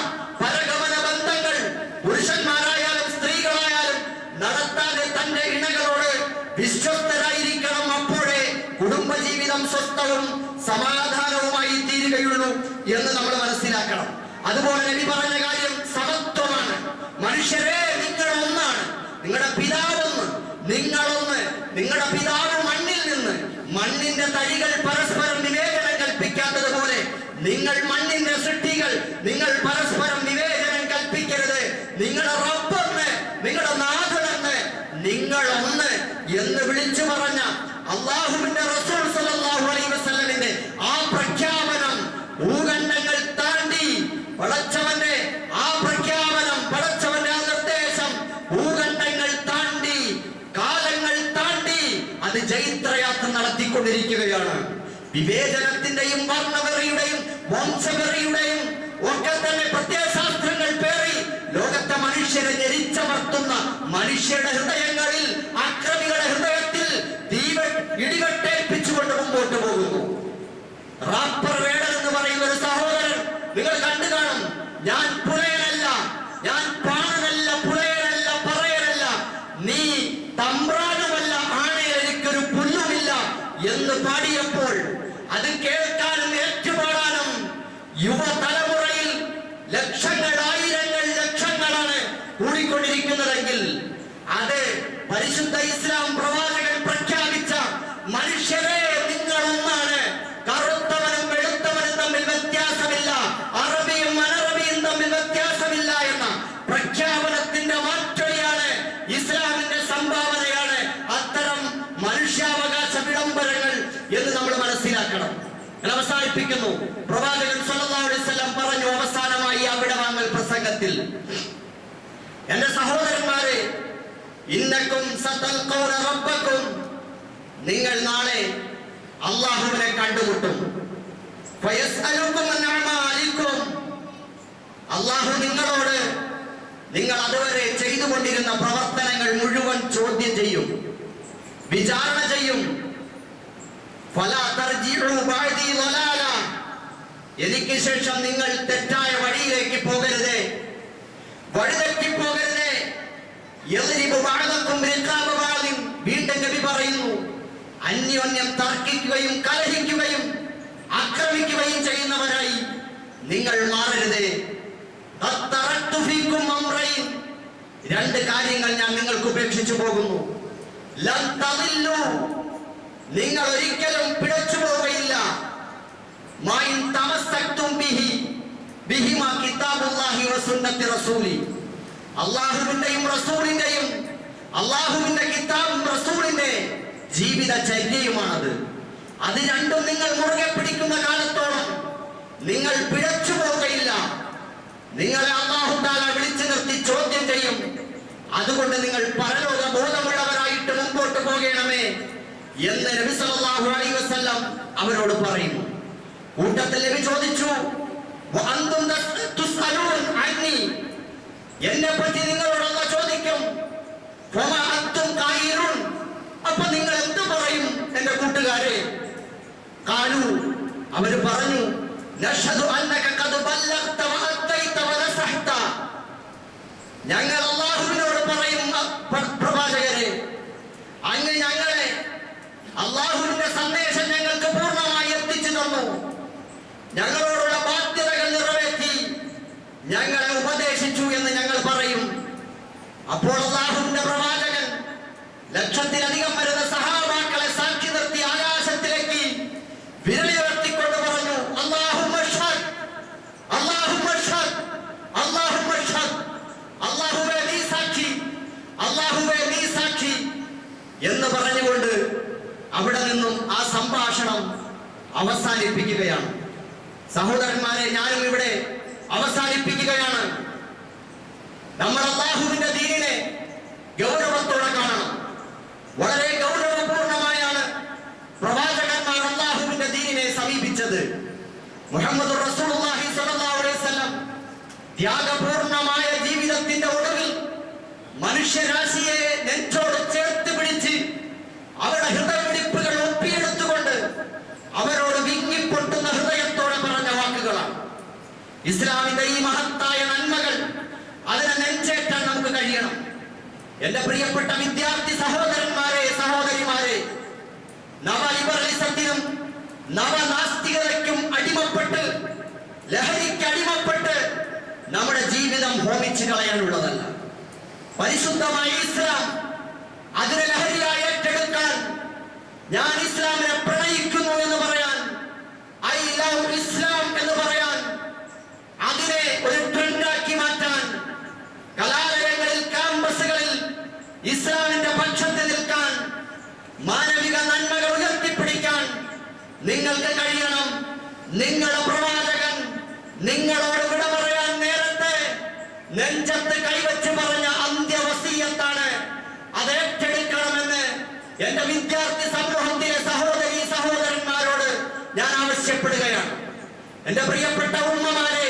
പരഗമന ബന്ധങ്ങൾ പുരുഷന്മാരായാലും സ്ത്രീകളായാലും നടത്താതെ തന്റെ ഇണകളോട് വിശ്വസ്തരായിരിക്കണം. അപ്പോഴേ കുടുംബജീവിതം സ്വസ്ഥവും സമാധാനവുമായി തീരുകയുള്ളൂ എന്ന് നമ്മൾ മനസ്സിലാക്കണം. അതുപോലെ നബി പറഞ്ഞ കാര്യം സമത്വമാണ്. മനുഷ്യരെ, നിങ്ങൾ ഒന്നാണ്, നിങ്ങളുടെ പിതാവൊന്ന്, നിങ്ങളൊന്ന്. നിങ്ങളുടെ പിതാവ് മണ്ണിൽ നിന്ന്, മണ്ണിന്റെ തരികൾ പരസ്പരം വിവേചനം കൽപ്പിക്കാത്തതുപോലെ നിങ്ങൾ മണ്ണിന്റെ സൃഷ്ടികൾ, നിങ്ങൾ പരസ്പരം വിവേചനം കൽപ്പിക്കരുത്. നിങ്ങളുടെ റബ്ബൊന്ന്, നിങ്ങളുടെ നാഥനെന്ന്, നിങ്ങളൊന്ന് എന്ന് വിളിച്ചു പറഞ്ഞ അല്ലാഹുവിന്റെ റസൂൽ സല്ലല്ലാഹു അലൈഹി വസല്ലമിന്റെ ആ പ്രഖ്യാപനം ഭൂഖണ്ഡങ്ങൾ താണ്ടി പടച്ചവന്റെ ആ പ്രഖ്യാപനം, പടച്ചവന്റെ ആ നിർദ്ദേശം ഭൂഖണ്ഡങ്ങൾ താണ്ടി, കാലങ്ങൾ താണ്ടി അത് ജൈത്രയാത്ര നടത്തിക്കൊണ്ടിരിക്കുകയാണ്. വിവേചനത്തിന്റെയും വർണ്ണവെറിയുടെയും വംശവെറിയുടെയും ഒക്കെ തന്നെ പ്രത്യയശാസ്ത്രങ്ങൾ പേറി ലോകത്തെ മനുഷ്യരെ ഞെരിച്ചമർത്തുന്ന പരിശുദ്ധ ഇസ്ലാം പ്രവാചകൻ പ്രഖ്യാപിച്ച മനുഷ്യരെ നിങ്ങൾ ഒന്നാണ്, കറുത്തവനും വെളുത്തവനും തമ്മിൽ വ്യത്യാസമില്ല, അറബിയും അനറബിയും തമ്മിൽ വ്യത്യാസമില്ല എന്ന പ്രഖ്യാപനത്തിന്റെ മാറ്റൊലിയാണ്, ഇസ്ലാമിന്റെ സംഭാവനയാണ് അത്തരം മനുഷ്യാവകാശ വിളംബരങ്ങൾ എന്ന് നമ്മൾ മനസ്സിലാക്കണം. ഞാൻ അവസാനിപ്പിക്കുന്നു. പ്രവാചകൻ സല്ലല്ലാഹു അലൈഹി വസല്ലം പറഞ്ഞു അവസാനമായി ആ വിടവാങ്ങൽ പ്രസംഗത്തിൽ, എന്റെ സഹോദരന്മാരെ, ഇന്നക്കും സതൽഖൗന റബ്ബക്കും, നിങ്ങൾ നാളെ അല്ലാഹുവിനെ കണ്ടുമുട്ടും. ഫയസ്അലുക്കും അൻ അഅമാലിക്കും, അല്ലാഹു നിങ്ങളോട് നിങ്ങൾ അതുവരെ ചെയ്തുകൊണ്ടിരുന്ന പ്രവർത്തനങ്ങൾ മുഴുവൻ ചോദ്യം ചെയ്യും, വിചാരണ ചെയ്യും. ഫലാ തർജിഉ ബഅദി ളലാല, എനിക്ക് ശേഷം നിങ്ങൾ തെറ്റായ വഴിയിലേക്ക് പോകരുതേ, വഴിതെറ്റി പോകരുതേ. യദ്രിബു ബഅദകും റിഖാബ ബഅദിൻ, വീണ്ടും നബി പറയുന്നു, അന്യോന്യം തർക്കിക്കുകയും കലഹിക്കുകയും ആക്രമിക്കുകയും ചെയ്യുന്നവരായി നിങ്ങൾ മാറരുതേ. തറക്തു ഫീകും അംറൈൻ, രണ്ട് കാര്യങ്ങൾ ഞാൻ നിങ്ങൾക്ക് ഉപേക്ഷിച്ചു പോകുന്നു. ലൻ തദില്ലു, നിങ്ങൾ ഒരിക്കലും പിഴച്ചു പോവുകയില്ല. മൈൻ തമസ്സക്തും ബിഹി ബിഹിമാ കിതാബുല്ലാഹി വസുന്നത്തി റസൂലി, അല്ലാഹുവിന്റെയും റസൂലിന്റെയും, അല്ലാഹുവിന്റെ കിതാബും റസൂലിന്റെ ജീവിതചര്യയുമാണത്. അത് രണ്ടും നിങ്ങൾ മുറുകെ പിടിക്കുന്ന കാലത്തോളം നിങ്ങൾ പിഴച്ചു പോവുകയില്ല. നിങ്ങളെ അല്ലാഹു തആല വിളിച്ചു നിർത്തി ചോദ്യം ചെയ്യും. അതുകൊണ്ട് നിങ്ങൾ പരലോക ബോധമുള്ളവരായിട്ട് മുമ്പോട്ട് പോകണമേ എന്ന് നബി സല്ലല്ലാഹു അലൈഹി വസല്ലം അവരോട് പറയുന്നു. കൂട്ടത്തിൽ നബി ചോദിച്ചു, വഅന്തും തുസ്അലൂൻ അന്നി, എന്നെ പറ്റി നിങ്ങളോട് അല്ലാഹു ചോദിക്കും. ഫമാ അൻതും ഖായിറുൻ, അപ്പോൾ നിങ്ങൾ എന്ത് പറയും എന്റെ കൂട്ടുകാരെ? ഖാലു, അവർ പറഞ്ഞു, നഷ്ഹദു അന്നക ഖദ് ബല്ലഗ്ത വഅത്തൈത വനസഹത, ഞങ്ങൾ അല്ലാഹുവിനോട് പറയും, പ്രവാചകരെ, അങ്ങ് ഞങ്ങളെ അല്ലാഹുവിന്റെ സന്ദേശം ഞങ്ങൾക്ക് പൂർണ്ണമായി എത്തിച്ചു തന്നു, ഞങ്ങളോടുള്ള ബാധ്യതകൾ നിറവേറ്റി, ഞങ്ങളെ ഉപദേശിച്ചു എന്ന് ഞങ്ങൾ പറയും. അപ്പോൾ അല്ലാഹുവിന്റെ പ്രവാചകൻ ലക്ഷത്തിലധികം വരുന്ന സഹാബാക്കളെ സാക്ഷി നിർത്തി ആകാശത്തിലേക്ക് വിരലുയർത്തിക്കൊണ്ട് പറഞ്ഞു, അല്ലാഹുമ്മ അഷ്ഹദ്, അല്ലാഹുമ്മ അഷ്ഹദ്, അല്ലാഹുമ്മ അഷ്ഹദ്, അല്ലാഹുവേ നീ സാക്ഷി, അല്ലാഹുവേ നീ സാക്ഷി എന്ന് പറഞ്ഞുകൊണ്ട് അവിടെ നിന്നും ആ സംഭാഷണം അവസാനിപ്പിക്കുകയാണ്. സഹോദരന്മാരെ, ഞാനും ഇവിടെ അവസാനിപ്പിക്കുകയാണ്. നമ്മൾ അല്ലാഹുവിന്റെ ദീനിനെ ഗൗരവത്തോടെ കാണണം. വളരെ ഗൗരവപൂർണമായാണ് പ്രവാചകന്മാർ അല്ലാഹുവിന്റെ ദീനിനെ സമീപിച്ചത്. മുഹമ്മദ് റസൂലുള്ളാഹി സ്വല്ലല്ലാഹു അലൈഹി വസല്ലം ത്യാഗപൂർണമായ ജീവിതത്തിന്റെ ഒടുവിൽ മനുഷ്യരാശിയെ നെഞ്ചോട് ചേർത്ത് പിടിച്ച് അവരുടെ ഹൃദയമിടിപ്പുകൾ ഒപ്പിയെടുത്തുകൊണ്ട് അവരോട് വിങ്ങിപ്പൊട്ടുന്ന ഹൃദയത്തോടെ പറഞ്ഞ വാക്കുകളാണ്. ഇസ്ലാമിന്റെ ഈ മഹത്തായ നന്മകൾ അതിനെ നെഞ്ചേറ്റാൻ നമുക്ക് കഴിയണം. എന്റെ പ്രിയപ്പെട്ട വിദ്യാർത്ഥി സഹോദരന്മാരെ, സഹോദരിമാരെ, നവലിബറലിസത്തിനും നവനാസ്തികതയ്ക്കും അടിമപ്പെട്ട്, ലഹരിക്ക് അടിമപ്പെട്ട് നമ്മുടെ ജീവിതം ഹോമിച്ചു കളയാനുള്ളതല്ല. പരിശുദ്ധമായ ഇസ്ലാം അതിനെ ലഹരിയായി ഏറ്റെടുക്കാൻ, ഞാൻ ഇസ്ലാമിനെ പ്രണയിക്കുന്നു എന്ന് പറയാൻ, ഐ ലവ് ഇസ്ലാം എന്ന് പറയാൻ, അതിനെ ഒരു ട്രെൻഡാക്കി മാറ്റാൻ, കലാലയങ്ങളിൽ, ക്യാമ്പസുകളിൽ ഇസ്ലാമിന്റെ പക്ഷത്ത് നിൽക്കാൻ, മാനവിക നന്മകൾ ഉയർത്തിപ്പിടിക്കാൻ നിങ്ങൾക്ക് കഴിയണം. നിങ്ങളുടെ പ്രവാചകൻ നിങ്ങളോട് വിട പറയാൻ നേരത്തെ നെഞ്ചത്ത് കൈവച്ച് പറഞ്ഞ അന്ത്യവസീയത്താണ്. അത് ഏറ്റെടുക്കണമെന്ന് എന്റെ വിദ്യാർത്ഥി സമൂഹത്തിലെ സഹോദരി സഹോദരന്മാരോട് ഞാൻ ആവശ്യപ്പെടുകയാണ്. എന്റെ പ്രിയപ്പെട്ട ഉമ്മമാരെ,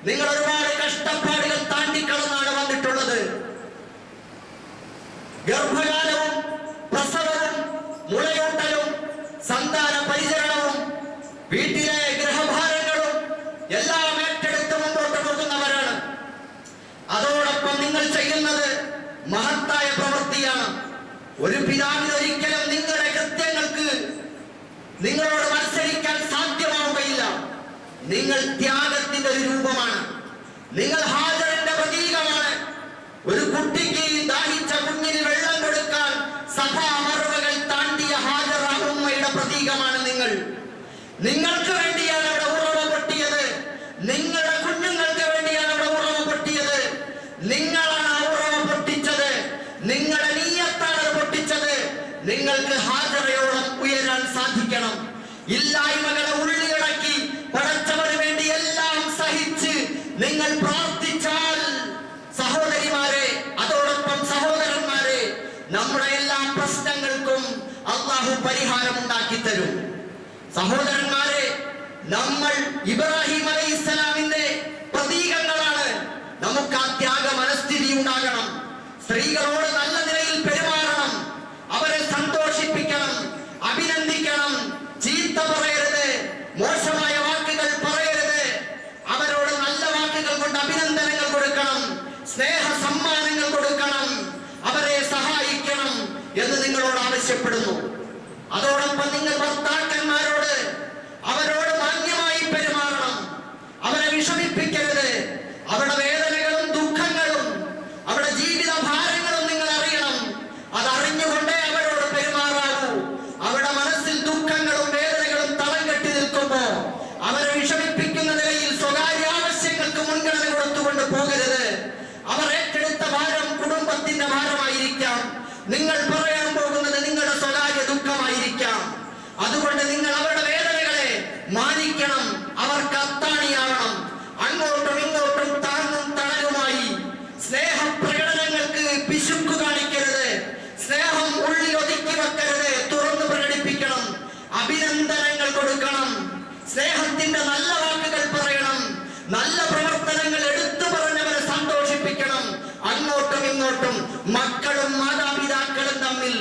നിങ്ങൾ ഒരുപാട് കഷ്ടപ്പാടുകൾ താണ്ടിക്കടന്നാണ് വന്നിട്ടുള്ളത്. ഗർഭകാലവും പ്രസവവും മുലയൂട്ടലും സന്താന പരിചരണവും വീട്ടിലെ ഗൃഹഭാരങ്ങളും എല്ലാം ഏറ്റെടുത്ത് മുമ്പോട്ട് പോകുന്നവരാണ്. അതോടൊപ്പം നിങ്ങൾ ചെയ്യുന്നത് മഹത്തായ പ്രവൃത്തിയാണ്. ഒരു പിതാവിന് ഒരിക്കലും നിങ്ങളുടെ കൃത്യങ്ങൾക്ക് നിങ്ങളോട് മത്സരിക്കാൻ സാധ്യമാവുകയില്ല. നിങ്ങൾ ത്യാഗത്തിന്റെ ഒരു രൂപമാണ്. നിങ്ങൾ ഹാജറിന്റെ പ്രതീകമാണ്. ഒരു കുട്ടിക്ക് ദാഹിച്ച കുഞ്ഞിന് വെള്ളം കൊടുക്കുക ഇല്ലായ്മകളെ ഉള്ളിലടക്കി പടച്ചവന് വേണ്ടി എല്ലാം സഹിച്ച് നിങ്ങൾ പ്രാർത്ഥിച്ചാൽ സഹോദരിമാരെ, അതോടൊപ്പം സഹോദരന്മാരെ, നമ്മുടെ എല്ലാ പ്രശ്നങ്ങൾക്കും അള്ളാഹു പരിഹാരമുണ്ടാക്കി തരും. സഹോദരന്മാരെ, നമ്മൾ ഇബ്രാഹിം അലൈഹിസ്സലാമിന്റെ പ്രതീകങ്ങളാണ്. നമുക്ക് ആ ത്യാഗ മനസ്ഥിതി ഉണ്ടാകണം. സ്ത്രീകളോട് നല്ല നിലയിൽ പെരുമാറണം, അവരെ സന്തോഷിപ്പിക്കണം, അഭിനന്ദിക്കണം, ചീത്ത പറയരുത്, മോശമായ വാക്കുകൾ പറയരുത്. അവരോട് നല്ല വാക്കുകൾ കൊണ്ട് അഭിനന്ദനങ്ങൾ കൊടുക്കണം, സ്നേഹ സമ്മാനങ്ങൾ കൊടുക്കണം, അവരെ സഹായിക്കണം എന്ന് നിങ്ങളോട് ആവശ്യപ്പെടുന്നു. അതോടൊപ്പം നിങ്ങൾ ഭർത്താക്കന്മാരോട് അവരോട് മാന്യമായി പെരുമാറണം, അവരെ വിഷമിപ്പിക്കരുത്. അവരുടെ വേദനകളും ദുഃഖങ്ങളും അവരുടെ ജീവിത ഭാരങ്ങളും നിങ്ങൾ അറിയണം. അതറിഞ്ഞുകൊണ്ടേ അവരോട് പെരുമാറാവൂ. അവരുടെ മനസ്സിൽ ദുഃഖങ്ങളും വേദനകളും തളം കെട്ടി നിൽക്കുമ്പോ അവരെ വിഷമിപ്പിക്കുന്ന നിലയിൽ സ്വകാര്യ ആവശ്യങ്ങൾക്ക് മുൻഗണന കൊടുത്തുകൊണ്ട് പോകരുത്. അവർ ഏറ്റെടുത്ത ഭാരം കുടുംബത്തിന്റെ ഭാരമായിരിക്കാം. നിങ്ങൾ പറയാൻ പോകുന്നത് നിങ്ങളുടെ സ്വകാര്യ ദുഃഖമായിരിക്കാം. അതുകൊണ്ട് നിങ്ങൾ അവരുടെ വേദനകളെ മാനിക്കണം, അവർക്ക് അത്താണിയാവണം. അങ്ങോട്ടും ഇങ്ങോട്ടും താങ്ങും തണലുമായി സ്നേഹപ്രകടനങ്ങൾക്ക് പിശുക്കു കാണിക്കരുത്. സ്നേഹം ഉള്ളിൽ ഒതുക്കി വെക്കരുത്, തുറന്നു പ്രകടിപ്പിക്കണം. അഭിനന്ദനങ്ങൾ കൊടുക്കണം, സ്നേഹത്തിന്റെ നല്ല വാക്കുകൾ പറയണം, നല്ല പ്രവർത്തനങ്ങൾ എടുത്തു പറഞ്ഞവരെ സന്തോഷിപ്പിക്കണം. അങ്ങോട്ടും ഇങ്ങോട്ടും മക്കളും മാതാപിതാക്കളും തമ്മിൽ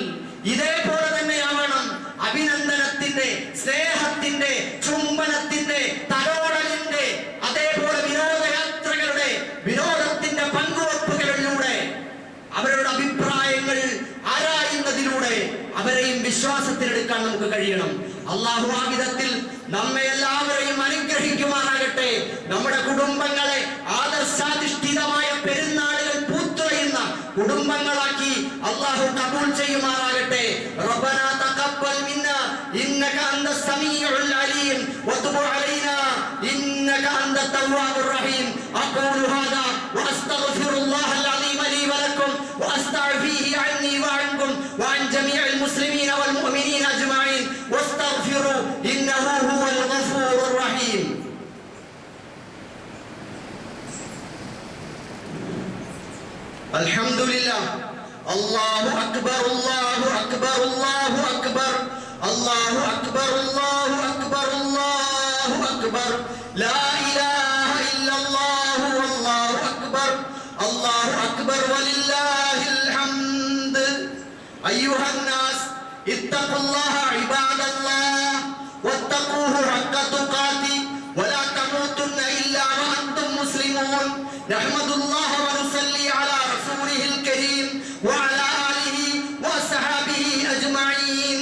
ഇതേപോലെ തന്നെയാവണം. അഭിനന്ദനത്തിന്റെ, സ്നേഹത്തിന്റെ, ചുംബനത്തിന്റെ, തലോടലിന്റെ, അതേപോലെ വിനോദയാത്രകളുടെ, വിനോദത്തിന്റെ പങ്കുവെപ്പുകളിലൂടെ അവരുടെ അഭിപ്രായങ്ങൾ ആരായുന്നതിലൂടെ അവരെയും വിശ്വാസത്തിലെടുക്കാൻ നമുക്ക് കഴിയണം. അള്ളാഹു ആ വിധത്തിൽ നമ്മെ എല്ലാവരെയും അനുഗ്രഹിക്കുമാറാകട്ടെ. നമ്മുടെ കുടുംബങ്ങളെ ആദർശാധിഷ്ഠിതമായ പെരുന്നാളുകൾ പൂത്തുറയുന്ന കുടുംബങ്ങളാക്കി അള്ളാഹു കബൂൽ ചെയ്യുമാറാകട്ടെ. റബ്ബനാ തഖബ്ബൽ മിന്നാ ഇന്നക അന്തസ് സമീഉൽ അലീം വതുബ് അലൈനാ ഇന്നക അന്തത് തവ്വാബുർ റഹീം. അഖൂലു ഹാദാ വഅസ്തഗ്ഫിറുല്ലാഹൽ അലീം ലീ വലക്കും വഅസ്തഗ്ഫിഹി അന്നി വഅൻകും വഅൻ ജമീഇൽ മുസ്ലിമീന വൽ മുഅ്മിനീന അജ്മഈൻ വസ്തഗ്ഫിറു ഇന്നഹു ഹുവൽ ഗഫൂറുർ റഹീം. അൽഹംദുലില്ലാഹ്. അല്ലാഹു അക്ബർ, അല്ലാഹു അക്ബർ, അല്ലാഹു അക്ബർ, അല്ലാഹു അക്ബർ, അല്ലാഹു അക്ബർ, അല്ലാഹു അക്ബർ. ലാ ഇലാഹ ഇല്ലല്ലാഹു വല്ലാഹു അക്ബർ, അല്ലാഹു അക്ബർ വലില്ലാഹിൽ ഹംദ്. അയ്യുഹൻ നാസ് ഇത്തഖുല്ലാഹ ഇബാദല്ലാഹ് വത്തഖൂഹു ഹഖ്ക തുഖാതി വലാ തമൂതുന്ന ഇല്ലാ വഅൻതും മുസ്ലിമൂൻ. നഹ്മദുല്ലാഹ വനുസല്ലി അലാ റസൂലിഹിൽ കരീം വഅലാ ആലിഹി വസഹബിഹി അജ്മഈൻ.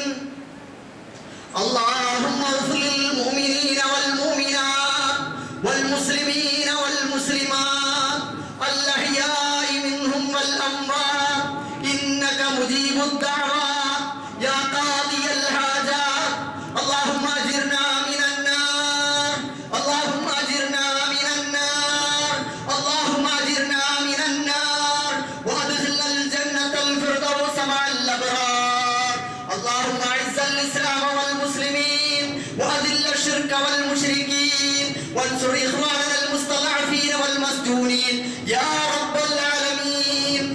اللهم اغفر للمؤمنين والمؤمنات والمسلمين والمسلمات الأحياء منهم والأموات إنك مجيب الدعوات يا قاضي الحاجات. اللهم أجرنا من النار، اللهم أجرنا من النار، اللهم أجرنا من النار وأدخلنا الجنة الفردوس مع الأبرار. اللهم أعز الإسلام والمسلمين وأذل الشرك والمشركين وانصر إخواننا المستضعفين والمسجونين يا رب العالمين.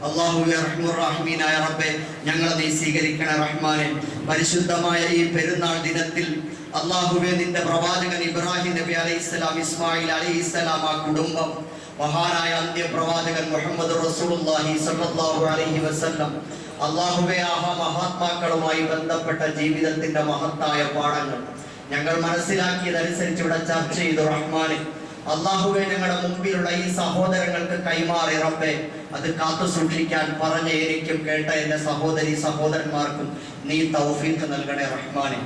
അല്ലാഹുവേ റഹ്മാനായ റബ്ബേ, ഞങ്ങളെ നീ സ്വീകരിക്കണേ റഹ്മാനെ. പരിശുദ്ധമായ ഈ പെരുന്നാൾ ദിനത്തിൽ അല്ലാഹുവേ, നിന്റെ പ്രവാചകൻ ഇബ്രാഹിം നബി അലൈഹിസ്സലാം, ഇസ്മായിൽ അലൈഹിസ്സലാം, ആ കുടുംബം, മഹാനായ അന്ത്യപ്രവാചകൻ മുഹമ്മദ് റസൂലുള്ളാഹി സ്വല്ലല്ലാഹു അലൈഹി വസല്ലം, അല്ലാഹുവേ, ആ മഹാത്മാക്കളുമായി ബന്ധപ്പെട്ട ജീവിതത്തിന്റെ മഹത്തായ പാഠങ്ങൾ ഞങ്ങൾ മനസ്സിലാക്കിയതനുസരിച്ച് ഇവിടെ ചർച്ച ചെയ്തു റഹ്മാനെ. അല്ലാഹുവേ, ഞങ്ങളുടെ മുമ്പിലുള്ള ഈ സഹോദരങ്ങൾക്ക് കൈമാറി റബ്ബേ, അത് കാത്തു സൂക്ഷിക്കാൻ പറഞ്ഞ എനിക്കും കേട്ട എന്റെ സഹോദരി സഹോദരന്മാർക്കും നീ തൗഫീഖ് നൽകണേ റഹ്മാനെ.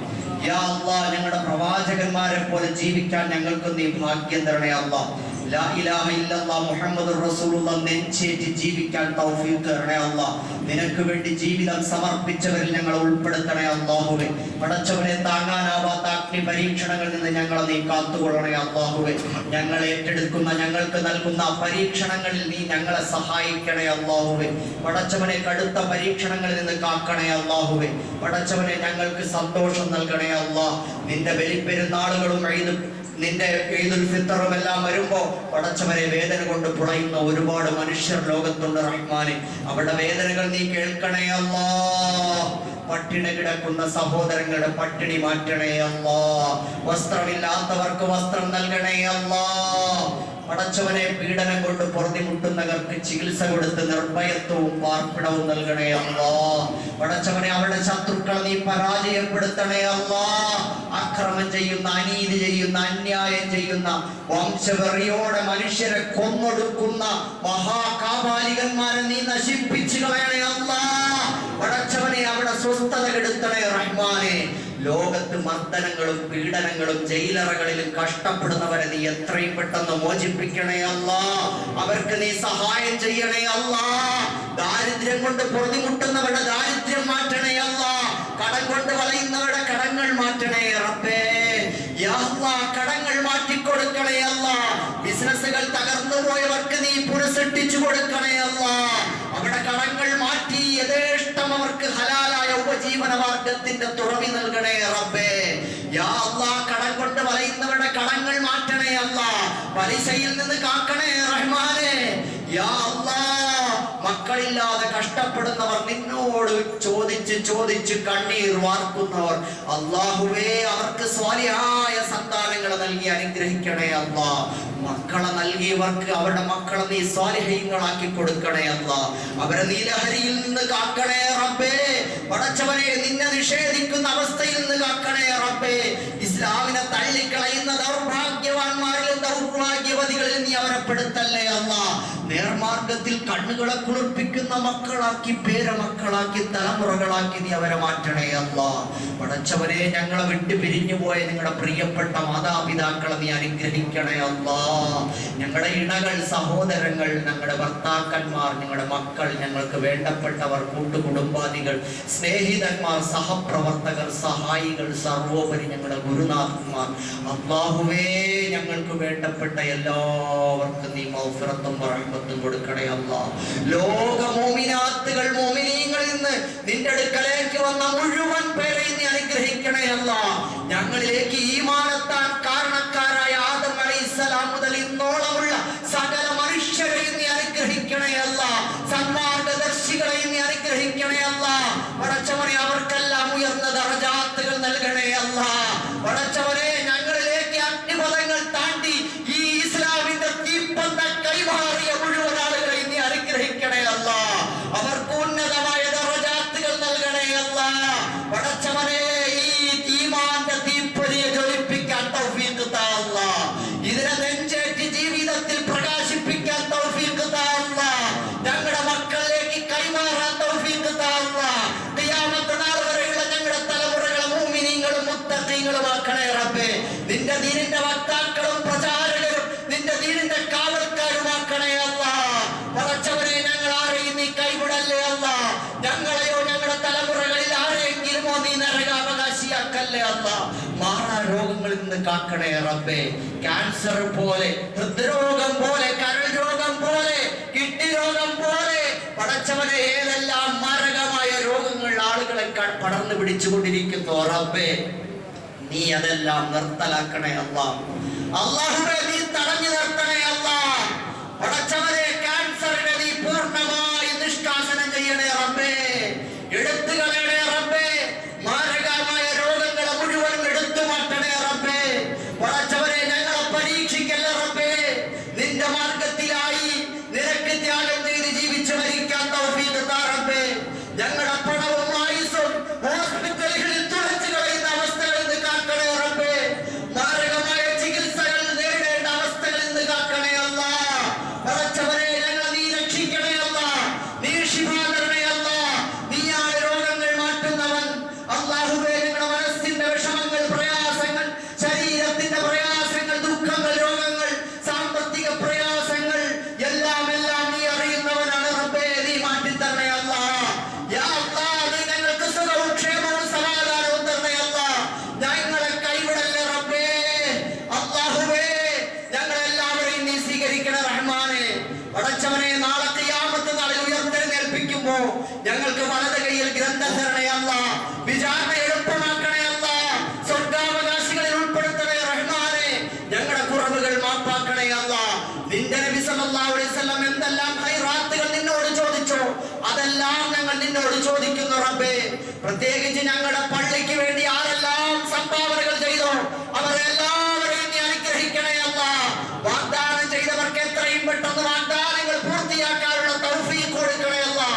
യാ അല്ലാഹ്, ഞങ്ങളുടെ പ്രവാചകന്മാരെ പോലെ ജീവിക്കാൻ ഞങ്ങൾക്ക് നീ ഭാഗ്യം തരണേ അല്ലാഹ്. ലാ ഇലാഹ ഇല്ലല്ലാഹ് മുഹമ്മദുർ റസൂലുള്ളാഹ് നെഞ്ചേറ്റി ജീവിക്കാൻ തൗഫീഖ് തരണേ അല്ലാഹ്. നിനക്ക് വേണ്ടി ജീവിതം സമർപ്പിച്ചവരിൽ ഞങ്ങളെ ഉൾപ്പെടുത്തണേ അല്ലാഹുവേ. പടച്ചവനെ താങ്ങാനാവാത്ത അഗ്നി പരീക്ഷണങ്ങളിൽ നിന്ന് ഞങ്ങളെ നീ കാത്തുകൊള്ളണേ അല്ലാഹുവേ. ഞങ്ങൾ ഏറ്റെടുക്കുന്ന ഞങ്ങൾക്ക് നൽകുന്ന പരീക്ഷണങ്ങളിൽ നീ ഞങ്ങളെ സഹായിക്കണേ അല്ലാഹുവേ. പടച്ചവനെ കടുത്ത പരീക്ഷണങ്ങളിൽ നിന്ന് കാക്കണേ അല്ലാഹുവേ. പടച്ചവനെ ഞങ്ങൾക്ക് സന്തോഷം നൽകണേ അല്ലാഹ്. നിന്റെ ബലിപ്പെരുന്നാളുകളും നിന്റെ ഈദുൽ ഫിത്തറും എല്ലാം വരുമ്പോ പടച്ചവനെ വേദന കൊണ്ട് പുളയുന്ന ഒരുപാട് മനുഷ്യർ ലോകത്തുണ്ട് റഹ്മാനെ. അവരുടെ വേദനകൾ നീ കേൾക്കണേ അല്ലാഹ്. പട്ടിണി കിടക്കുന്ന സഹോദരങ്ങളുടെ പട്ടിണി മാറ്റണേ അല്ലാഹ്. വസ്ത്രമില്ലാത്തവർക്ക് വസ്ത്രം നൽകണേ അല്ലാഹ്. പടച്ചവനെ പീഡനം കൊണ്ട് പൊറുതിമുട്ടുന്നവർക്ക് ചികിത്സ കൊടുത്ത് നിർഭയത്വവും പാർപ്പിടവും നൽകണേ അല്ലാഹ്. പടച്ചവനെ അവരുടെ ശത്രുക്കളെ നീ പരാജയപ്പെടുത്തണേ അല്ലാഹ്. അക്രമം ചെയ്യുന്ന, അനീതി ചെയ്യുന്ന, അന്യായം ചെയ്യുന്ന, വംശവെറിയോടെ മനുഷ്യരെ കൊന്നൊടുക്കുന്ന മഹാകാപാലികന്മാരെ നീ നശിപ്പിച്ചു കളയണേ അല്ലാഹ്. പടച്ചവനെ അവിടെ സ്വസ്ഥത കെടുത്തണേ റഹ്മാനെ. ലോകത്ത് മർദ്ദനങ്ങളും പീഡനങ്ങളും ജയിലറകളിലും കഷ്ടപ്പെടുന്നവരെ നീ എത്രയും പെട്ടെന്ന് മോചിപ്പിക്കണേ അല്ലാഹ്. അവർക്ക് നീ സഹായം ചെയ്യണേ അല്ലാഹ്. ദാരിദ്ര്യം കൊണ്ട് പൊറുതിമുട്ടുന്നവരുടെ ദാരിദ്ര്യം മാറ്റണേ അല്ലാഹ്. കടം കൊണ്ട് വളയുന്നവരുടെ കടങ്ങൾ മാറ്റണേ റബ്ബേ. യാ അല്ലാഹ്, കടങ്ങൾ മാറ്റിക്കൊടുക്കണേ അല്ലാഹ്. ബിസിനസ്സുകൾ തകർന്നു പോയവർക്ക് നീ പുനഃസൃഷ്ടിച്ചു കൊടുക്കണേ അല്ലാഹ്. അവരുടെ കടങ്ങൾ മാറ്റി യഥേഷ്ടം അവർക്ക് ഹലാലായ ഉപജീവന മാർഗത്തിന്റെ തുറവി നൽകണേ റബ്ബേ. യാ അല്ലാഹ്, കടം കൊണ്ട് വളയുന്നവരുടെ കടങ്ങൾ മാറ്റണേ അല്ലാഹ്. പലിശയിൽ നിന്ന് കാക്കണേ റഹ്മാനെ. യാ അല്ലാഹ്, മക്കളില്ലാതെ കഷ്ടപ്പെടുന്നവർ, നിന്നോട് ചോദിച്ച് ചോദിച്ച് കണ്ണീർ വാർക്കുന്നവർ, അല്ലാഹുവേ അവർക്ക് സ്വാലിഹായ സന്താനങ്ങളെ നൽകി അനുഗ്രഹിക്കണേ അല്ലാഹ്. മക്കളെ നൽകിയവർക്ക് അവരുടെ മക്കളെ നീ സ്വാലിഹീങ്ങളാക്കി കൊടുക്കണേ അല്ലാഹ്. അവരെ നീ ലഹരിയിൽ നിന്ന് കാക്കണേ റബ്ബേ. പടച്ചവനെ നിന്നെ നിഷേധിക്കുന്ന അവസ്ഥയിൽ നിന്ന് കാക്കണേ റബ്ബേ. ഇസ്ലാമിനെ തള്ളിക്കളയുന്ന ദൗർഭാഗ്യവാന്മാരിലും ദൗർഭാഗ്യവതികളിൽ നീ അവരെ പെടുത്തല്ലേ അല്ലാഹ്. നേർമാർഗത്തിൽ കണ്ണുകളെ കുളിർപ്പിക്കുന്ന മക്കളാക്കി, പേരമക്കളാക്കി, തലമുറകളാക്കി നീ അവരെ മാറ്റണേ അല്ലാഹ്. പടച്ചവനെ ഞങ്ങളെ വിട്ടു പിരിഞ്ഞു പോയ നിങ്ങളുടെ പ്രിയപ്പെട്ട മാതാപിതാക്കളെ നീ അനുഗ്രഹിക്കണേ അല്ലാഹ്. ഞങ്ങളുടെ ഇണകൾ, സഹോദരങ്ങൾ, ഞങ്ങളുടെ ഭർത്താക്കന്മാർ, ഞങ്ങളുടെ മക്കൾ, ഞങ്ങൾക്ക് വേണ്ടപ്പെട്ടവർ, കൂട്ടുകുടുംബാദികൾ, സ്നേഹിതന്മാർ, സഹപ്രവർത്തകർ, സഹായികൾ, സർവോപരി ഞങ്ങളുടെ ഗുരുനാഥന്മാർ, അല്ലാഹുവേ ഞങ്ങൾക്ക് വേണ്ടപ്പെട്ട എല്ലാവർക്കും നീ മഗ്ഫിറത്തും റഹ്മത്തും കൊടുക്കണേ അല്ലാഹ്. ലോക മുഅ്മിനാത്തുകൾ, മുഅ്മിനീങ്ങളിൽ നിന്ന് നിന്റെ അടുക്കലേക്ക് വന്ന മുഴുവൻ പേരെയും നീ അനുഗ്രഹിക്കണേ അല്ലാഹ്. ഞങ്ങളിലേക്ക് ഈമാനെത്താൻ കാരണക്കാരായ ആദം അലൈഹിസ്സലാം മുതൽ ഇന്നോളമുള്ള സകല മനുഷ്യരെയും നീ അനുഗ്രഹിക്കണേ അല്ലാഹ്. സന്മാർഗദർശികളെയും നീ അനുഗ്രഹിക്കണേ അല്ലാഹ്. പടച്ചവനെ അവർക്കെല്ലാം ഉയർന്ന ദറജാത്തുകൾ നൽകണേ അല്ലാഹ്. പടച്ചവനെ ഞങ്ങളിലേക്ക് അഗ്നിപഥങ്ങൾ താണ്ടി ഈ ഇസ്ലാമിന്റെ തീപ്പന്ത കൈമാറിയ മുഴുവൻ ആളുകളെയും നീ അനുഗ്രഹിക്കണേ അല്ലാഹ്. അവർക്ക് ഉന്നതമായ ദറജാത്തുകൾ നൽകണേ അല്ലാഹ്. പടച്ചവനെ ഈ ഈമാന്റെ തീപ്പൊരിയെ ജ്വലിപ്പിക്കാൻ തൗഫീഖ് താ അല്ലാഹ്. ഇതിനെ നെഞ്ചേറ്റി ജീവിതത്തിൽ പ്രകാശിപ്പിക്കാൻ തൗഫീഖ് താ അല്ലാഹ്. ഞങ്ങളുടെ മക്കളിലേക്ക് കൈമാറാൻ തൗഫീഖ് താ അല്ലാഹ്. ഖിയാമത്ത് നാൾ വരെയുള്ള ഞങ്ങളുടെ തലമുറകളെ മുഅ്മിനീങ്ങളും മുത്തഖീങ്ങളും ആക്കണേ റബ്ബേ. നിന്റെ ദീനിന്റെ വക്താക്കളും പ്രചാരകരും നിന്റെ ദീനിന്റെ കാവൽക്കാരുമാക്കണേ അല്ലാഹ്. പടച്ചവനെ ഞങ്ങൾ ആരെയും നീ കൈവിടല്ലേ അല്ലാഹ്. ഞങ്ങളെയോ ഞങ്ങളുടെ തലമുറകളിൽ ആരെയെങ്കിലുമോ നീ നരകാവകാശിയാക്കല്ലേ അല്ലാഹ്. മാറാ രോഗങ്ങളിൽ നിന്ന് കാക്കണേ റബ്ബേ. ക്യാൻസർ പോലെ, ഹൃദ്രോഗം പോലെ, കരൾ രോഗം പോലെ, കിഡ്നി രോഗം പോലെ, പടച്ചവനെ ഏതെല്ലാം മാരകമായ രോഗങ്ങൾ ആളുകളെ പടർന്നു പിടിച്ചുകൊണ്ടിരിക്കുന്നു റബ്ബേ, നീ അതെല്ലാം നിർത്തലാക്കണേ അല്ലാഹ്. അല്ലാഹുവേ നീ തടഞ്ഞു നിർത്തണേ അല്ലാഹ്. പടച്ചവനെ ക്യാൻസറിനെ നീ പൂർണ്ണമായി നിഷ്കാസനം ചെയ്യണേ റബ്ബേ. എടുത്തു കളയണേ റബ്ബേ. മാരകമായ രോഗങ്ങളെ മുഴുവനും എടുത്തു മാറ്റണേ റബ്ബേ. പടച്ചവനെ ഞങ്ങളെ പരീക്ഷിക്കല്ലേ റബ്ബേ. നിന്റെ മാർഗത്തിലായി നിനക്ക് ത്യാഗം ചെയ്ത് ജീവിച്ചു മരിക്കാൻ തൗഫീഖ് താ റബ്ബേ. ഞങ്ങളുടെ പണവും ആയുസ്സും ഹോസ്പിറ്റലുകളിൽ തുളച്ചു കളയുന്ന അവസ്ഥകളിൽ നിന്ന് കാക്കണേ റബ്ബേ. മാരകമായ ചികിത്സകൾ നേരിടേണ്ട അവസ്ഥകളിൽ നിന്ന് കാക്കണേ അല്ലാഹ്. പടച്ചവനെ ഇരിക്കുമ്പോ ഞങ്ങൾക്ക് വലത് കൈയിൽ ഗ്രന്ഥം തരണേ അല്ലാ. വിചാരണ എളുപ്പമാക്കണേ അല്ലാ. സ്വർഗാവകാശികളിൽ ഉൾപ്പെടുത്തണേ റഹ്മാനെ. ഞങ്ങളുടെ കുറവുകൾ മാപ്പാക്കണേ അല്ലാ. നിന്റെ നബി സല്ലല്ലാഹു അലൈഹി വസല്ലം എന്തെല്ലാം ഖൈറാത്തുകൾ നിന്നോട് ചോദിച്ചോ അതെല്ലാം ഞങ്ങൾ നിന്നോട് ചോദിക്കുന്നു റബ്ബേ. പ്രത്യേകിച്ച് ഞങ്ങളുടെ പള്ളിക്ക് വേണ്ടി ആരെല്ലാം സംഭാവനകൾ ചെയ്തോ അവരെല്ലാവരെയും നീ അനുഗ്രഹിക്കണേ അല്ലാ. വാഗ്ദാനം ചെയ്തവർക്ക് എത്രയും പെട്ടെന്ന് വാഗ്ദാനങ്ങൾ പൂർത്തിയാക്കാനുള്ള തൗഫീഖ് കൊടുക്കണേ അല്ലാ.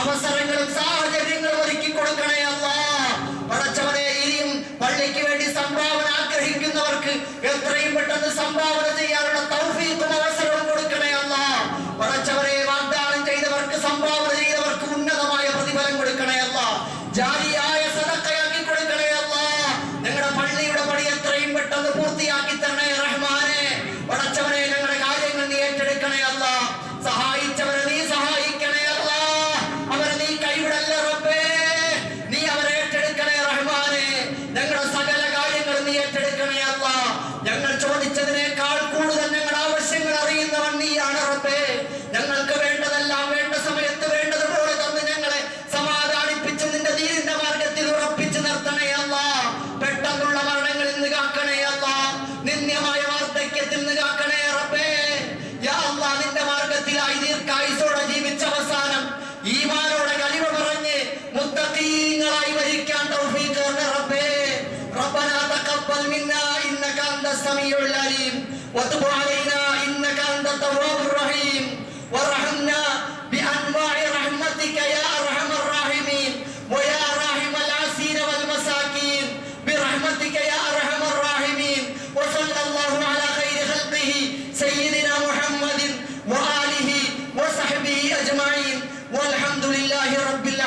അവസരങ്ങളും സാഹചര്യങ്ങളും ഒരുക്കി കൊടുക്കണേ അല്ലാ. പടച്ചവനെ, ഇനിയും പള്ളിക്ക് വേണ്ടി സംഭാവന ആഗ്രഹിക്കുന്നവർക്ക് എത്രയും പെട്ടെന്ന് സംഭാവന ചെയ്യാനുള്ള തൗഫീഖും അവസരവും കൊടുക്കണേ അല്ലാ. പടച്ചവനെ, വാഗ്ദാനം ചെയ്തവർക്ക് സംഭാവന ചെയ്തവർക്ക് ഉന്നതമായ പ്രതിഫലം കൊടുക്കണേ അല്ലാ. ജാരിയായ സദഖയാക്കി കൊടുക്കണേ അല്ലാ. ഞങ്ങളുടെ പള്ളിയുടെ പണി എത്രയും പെട്ടെന്ന് പൂർത്തിയാക്കി തരണേ റഹ്മാനെ. പടച്ചവനെ, ഞങ്ങളുടെ കാര്യങ്ങൾ നീ ഏറ്റെടുക്കണേ അല്ലാ. സഹായിച്ചവരെ നീ സഹായിക്കണേ അല്ലാ. അവരെ നീ കൈവിടല്ല റബ്ബേ. നീ അവരെ ഏറ്റെടുക്കണേ റഹ്മാനെ. ഞങ്ങളുടെ സകല കാര്യങ്ങളും നീ ഏറ്റെടുക്കണേ അല്ലാ. ഞങ്ങൾ ചോദിച്ചതിനേക്കാൾ കൂടുതൽ ഞങ്ങളുടെ ആവശ്യങ്ങൾ അറിയുന്നവൻ നീയാണ് റബ്ബേ. ഞങ്ങൾക്ക് വേണ്ടതെല്ലാം വേണ്ട സമയത്ത് വേണ്ടതുപോലെ തന്ന് ഞങ്ങളെ സമാധാനിപ്പിച്ച് നിന്റെ ദീനിന്റെ മാർഗത്തിൽ ഉറപ്പിച്ചു നിർത്തണേ അല്ലാ. പെട്ടെന്നുള്ള മരണങ്ങളിൽ നിന്ന് കാക്കണേ അല്ലാ. നിന്ദ്യമായ വാർദ്ധക്യത്തിൽ നിന്ന് കാക്കണേ റബ്ബേ. യാ അല്ലാ, നിന്റെ മാർഗത്തിലായി ദീർഘായുസ്സോടെ ജീവിച്ച അവസാനം ഈമാനോടെ കലിമ പറഞ്ഞ് മുത്തഖീങ്ങളായി മരിക്കാൻ തൗഫീഖ് തരണേ റബ്ബേ. ربنا تقبل منا إنك أنت السميع العليم وتب علينا إنك أنت التواب الرحيم وارحمنا بأنواع رحمتك يا أرحم الراحمين ويا راحم العسير والمساكين برحمتك يا أرحم الراحمين وصلى الله على خير خلقه سيدنا محمد وآله وصحبه أجمعين والحمد لله رب العالمين.